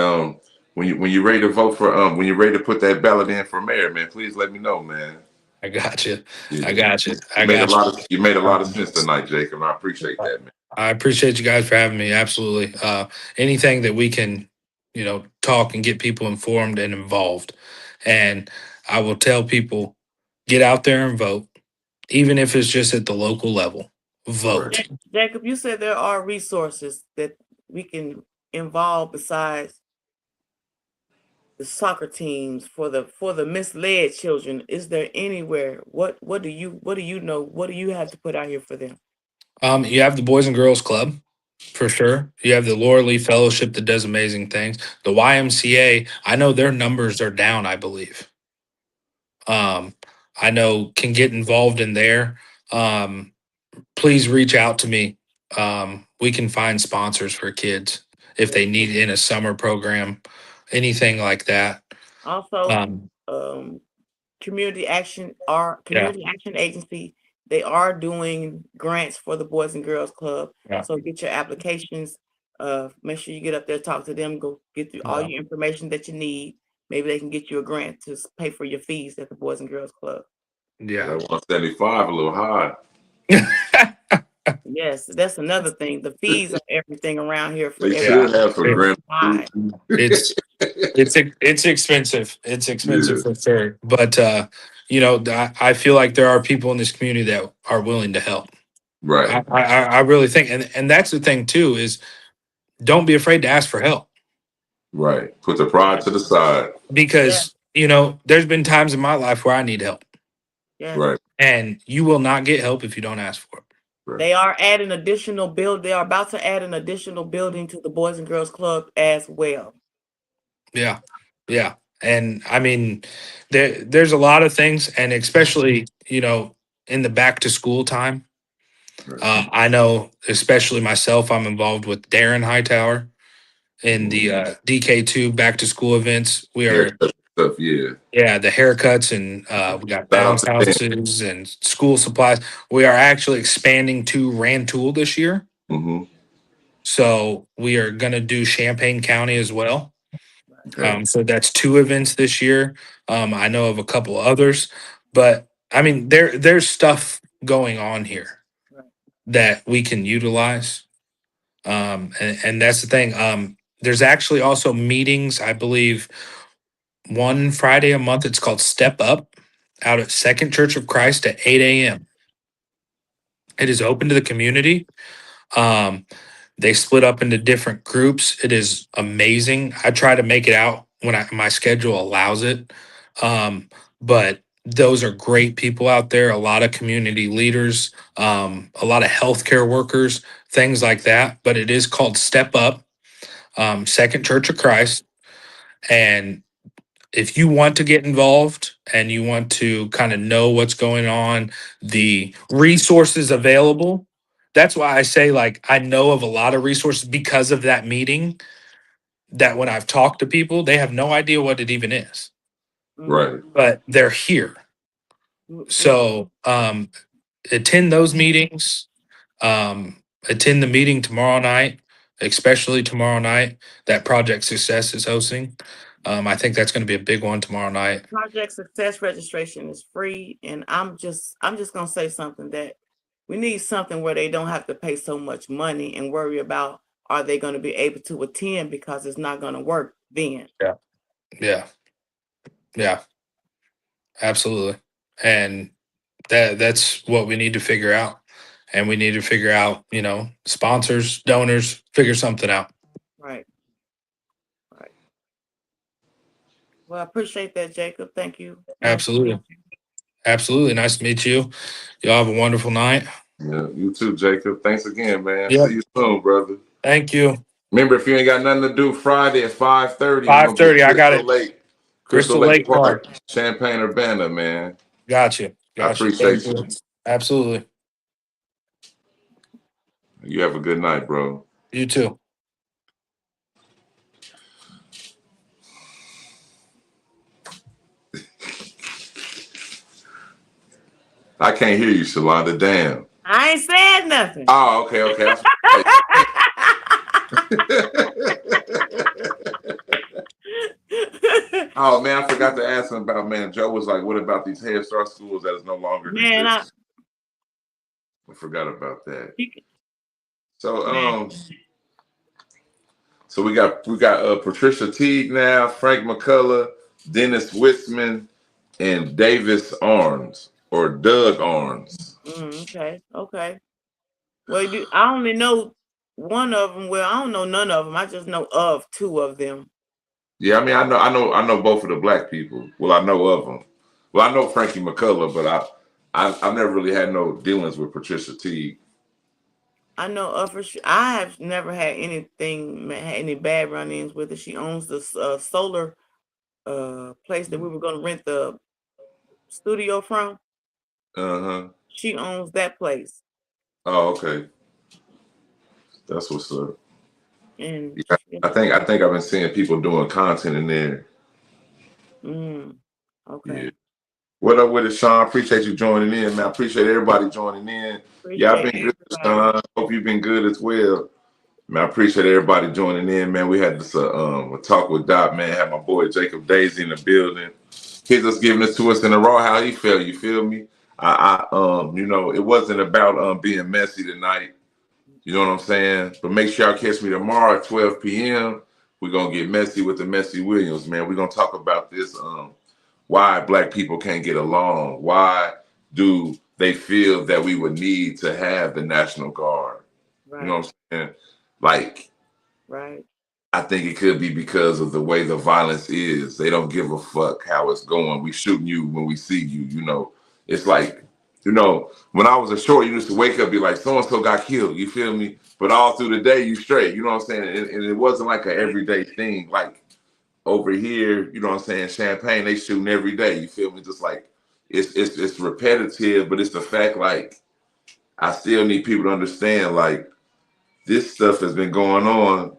Speaker 1: when you ready to vote for when you're ready to put that ballot in for mayor, man, please let me know, man.
Speaker 2: I got you. I
Speaker 1: Yeah,
Speaker 2: got you.
Speaker 1: you
Speaker 2: I
Speaker 1: made a
Speaker 2: got
Speaker 1: lot
Speaker 2: you.
Speaker 1: of you made a lot of sense tonight, Jacob. I appreciate that, man.
Speaker 2: I appreciate you guys for having me. Absolutely. Anything that we can, talk and get people informed and involved. And I will tell people, get out there and vote, even if it's just at the local level.
Speaker 1: Right,
Speaker 2: Vote.
Speaker 3: Jacob, you said there are resources that we can involve besides the soccer teams for the misled children. Is there anywhere? What do you know? What do you have to put out here for them?
Speaker 2: You have the Boys and Girls Club for sure. You have the Laura Lee Fellowship that does amazing things. The YMCA, I know their numbers are down, I believe. Um, I know can get involved in there. Um, please reach out to me. We can find sponsors for kids if they need in a summer program, anything like that.
Speaker 3: Also,
Speaker 2: Um,
Speaker 3: um,
Speaker 2: yeah,
Speaker 3: Community Action Agency. They are doing grants for the Boys and Girls Club.
Speaker 2: yeah,
Speaker 3: So get your applications. Make sure you get up there, talk to them, go get through all
Speaker 2: yeah,
Speaker 3: your information that you need. Maybe they can get you a grant to pay for your fees at the Boys and Girls Club.
Speaker 2: yeah.
Speaker 1: that 175 a little high.
Speaker 3: Yes, that's another thing. The fees are everything around here for
Speaker 1: They
Speaker 2: Yeah,
Speaker 1: should
Speaker 3: everything.
Speaker 1: have some grant.
Speaker 3: High.
Speaker 2: it's it's expensive. It's expensive
Speaker 1: Yeah,
Speaker 2: for sure. But I feel like there are people in this community that are willing to help.
Speaker 1: right,
Speaker 2: I really think, and that's the thing too is don't be afraid to ask for help
Speaker 1: right. Put the pride to the side.
Speaker 3: Yeah,
Speaker 2: because there's been times in my life where I need help,
Speaker 3: yes.
Speaker 1: Right,
Speaker 2: and you will not get help if you don't ask for it.
Speaker 1: right,
Speaker 3: They are adding additional build. They are about to add an additional building to the Boys and Girls Club as well.
Speaker 2: Yeah, yeah, and I mean, there's a lot of things, and especially in the back to school time.
Speaker 1: right.
Speaker 2: I know, especially myself, I'm involved with Darren Hightower in the DK2 back to school events. We are,
Speaker 1: Haircut stuff, yeah.
Speaker 2: yeah, the haircuts and we got
Speaker 1: Shout out
Speaker 2: bounce
Speaker 1: to Dan.
Speaker 2: houses and school supplies. We are actually expanding to Rantoul this year.
Speaker 1: Mm-hmm.
Speaker 2: So we are going to do Champaign County as well.
Speaker 1: Okay.
Speaker 2: So that's two events this year. I know of a couple others, but I mean, there's stuff going on here
Speaker 3: Right.
Speaker 2: that we can utilize. And that's the thing. There's actually also meetings, I believe, one Friday a month. It's called Step Up out at Second Church of Christ at 8 a.m. It is open to the community. Um, they split up into different groups. It is amazing. I try to make it out when my schedule allows it. But those are great people out there, a lot of community leaders, a lot of healthcare workers, things like that. But it is called Step Up, Second Church of Christ. And if you want to get involved and you want to kind of know what's going on, the resources available, that's why I say, like, I know of a lot of resources because of that meeting that when I've talked to people, they have no idea what it even is,
Speaker 1: Right.
Speaker 2: but they're here. So attend those meetings, attend the meeting tomorrow night, especially tomorrow night that Project Success is hosting. I think that's going to be a big one tomorrow night.
Speaker 3: Project Success registration is free, and I'm just gonna say something that we need something where they don't have to pay so much money and worry about are they going to be able to attend because it's not going to work then.
Speaker 2: Yeah. Yeah. Yeah. Absolutely. And that's what we need to figure out. And we need to figure out, sponsors, donors, figure something out.
Speaker 3: Right. Right. Well, I appreciate that, Jacob. Thank you. Nice to meet
Speaker 2: Absolutely.
Speaker 3: you.
Speaker 2: Absolutely. Nice to meet you. Y'all have a wonderful night.
Speaker 1: Yeah. You too, Jacob. Thanks again, man.
Speaker 2: Yep.
Speaker 1: See you soon, brother.
Speaker 2: Thank you.
Speaker 1: Remember, if you ain't got nothing to do, Friday at 5:30, we're gonna be
Speaker 2: 5:30.
Speaker 1: at
Speaker 2: I got
Speaker 1: Crystal
Speaker 2: it.
Speaker 1: Lake, Crystal
Speaker 2: Crystal
Speaker 1: Lake
Speaker 2: Lake
Speaker 1: Park,
Speaker 2: Park.
Speaker 1: Champaign Urbana, man.
Speaker 2: Gotcha.
Speaker 1: I
Speaker 2: Gotcha. Thank
Speaker 1: appreciate
Speaker 2: you.
Speaker 1: you.
Speaker 2: Absolutely.
Speaker 1: You have a good night, bro.
Speaker 2: You too.
Speaker 1: I can't hear you, Shalonda. Damn.
Speaker 3: I ain't said nothing.
Speaker 1: Oh, okay. Oh man, I forgot to ask him about, man. Joe was like, what about these Head Start schools that is no longer
Speaker 3: Man,
Speaker 1: I forgot about that. So so we got Patricia Teague now, Frank McCullough, Dennis Witzman, and Davis Arns or Doug Arns.
Speaker 3: Okay. Well, I only know one of them. Well, I don't know none of them. I just know of two of them.
Speaker 1: Yeah, I mean, I know both of the black people. Well, I know of them. Well, I know Frankie McCullough, but I've never really had no dealings with Patricia Teague.
Speaker 3: I know of her. I have never had any bad run-ins with her. She owns the solar place that we were going to rent the studio from. She owns that place.
Speaker 1: Oh, okay. That's what's up.
Speaker 3: And
Speaker 1: yeah, I think I've been seeing people doing content in there.
Speaker 3: Okay.
Speaker 1: Yeah. What up with it, Sean? Appreciate you joining in, man. I appreciate everybody joining in. Y'all been good, Sean. Hope you've been good as well. Man, I appreciate everybody joining in, man. We had this a talk with Dot, man. Had my boy Jakob Dazey in the building. He's just giving this to us in the raw how he felt. You feel me? You know, it wasn't about being messy tonight. You know what I'm saying? But make sure y'all catch me tomorrow at 12 p.m. We're gonna get messy with the Messy Williams, man. We're gonna talk about this. Why black people can't get along? Why do they feel that we would need to have the National Guard? Right. You know what I'm saying? Like, right. I think it could be because of the way the violence is. They don't give a fuck how it's going. We shooting you when we see you, you know. It's like, you know, when I was a short, you used to wake up, be like, so-and-so got killed, you feel me? But all through the day, you straight, you know what I'm saying? And it wasn't like an everyday thing. Like over here, you know what I'm saying, Champaign, they shooting every day, you feel me? Just like, it's repetitive, but it's the fact, like, I still need people to understand, like, this stuff has been going on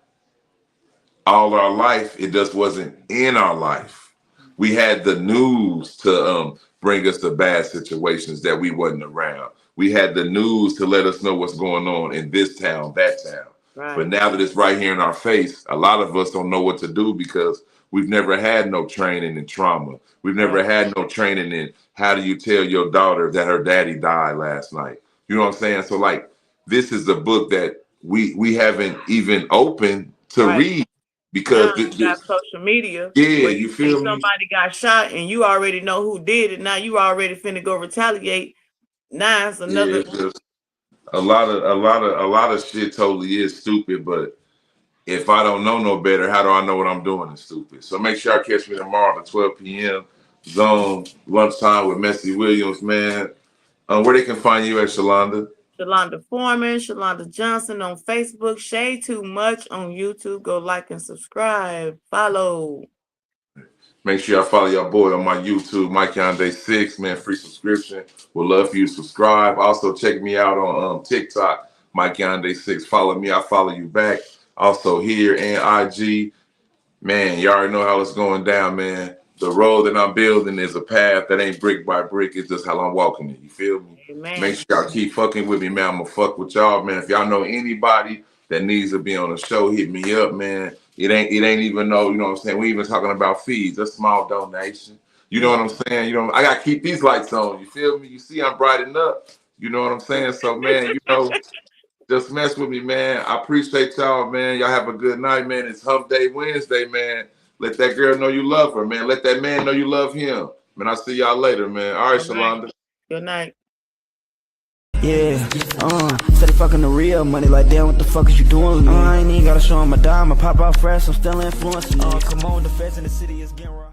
Speaker 1: all our life. It just wasn't in our life. We had the news to bring us to bad situations that we wasn't around. We had the news to let us know what's going on in this town, that town. Right. But now that it's right here in our face, a lot of us don't know what to do because we've never had no training in trauma. We've never had no training in how do you tell your daughter that her daddy died last night. You know what I'm saying? So like, this is a book that we haven't even opened to read. Because
Speaker 3: you got social media.
Speaker 1: Yeah, you feel me?
Speaker 3: Somebody got shot and you already know who did it. Now you already finna go retaliate. Now it's another.
Speaker 1: Yeah, a lot of shit totally is stupid. But if I don't know no better, how do I know what I'm doing is stupid? So make sure I catch me tomorrow at 12 p.m. Zone lunchtime with Messy Williams, man. Where they can find you at, Shalonda?
Speaker 3: Shalonda Foreman, Shalonda Johnson on Facebook, Shade Too Much on YouTube. Go like and subscribe. Follow.
Speaker 1: Make sure y'all follow your boy on my YouTube, Mike Yonde 6, man. Free subscription. Would love for you to subscribe. Also check me out on TikTok, Mike Yonde 6. Follow me, I follow you back. Also here and IG. Man, you already know how it's going down, man. The road that I'm building is a path that ain't brick by brick. It's just how I'm walking it. You feel me? Amen. Make sure y'all keep fucking with me, man. I'm gonna fuck with y'all, man. If y'all know anybody that needs to be on the show, hit me up, man. It ain't even no, you know what I'm saying? We even talking about fees, a small donation. You know what I'm saying? You know, I gotta keep these lights on. You feel me? You see, I'm brightening up. You know what I'm saying? So, man, you know, just mess with me, man. I appreciate y'all, man. Y'all have a good night, man. It's Hump Day Wednesday, man. Let that girl know you love her, man. Let that man know you love him. Man, I'll see y'all later, man. All right, Shalonda.
Speaker 3: Good night.
Speaker 4: Yeah, steady fucking the real money, like damn, what the fuck is you doing? I ain't even gotta show him a dime, I pop out fresh, I'm still influencing. Come on, the feds in the city is getting raw.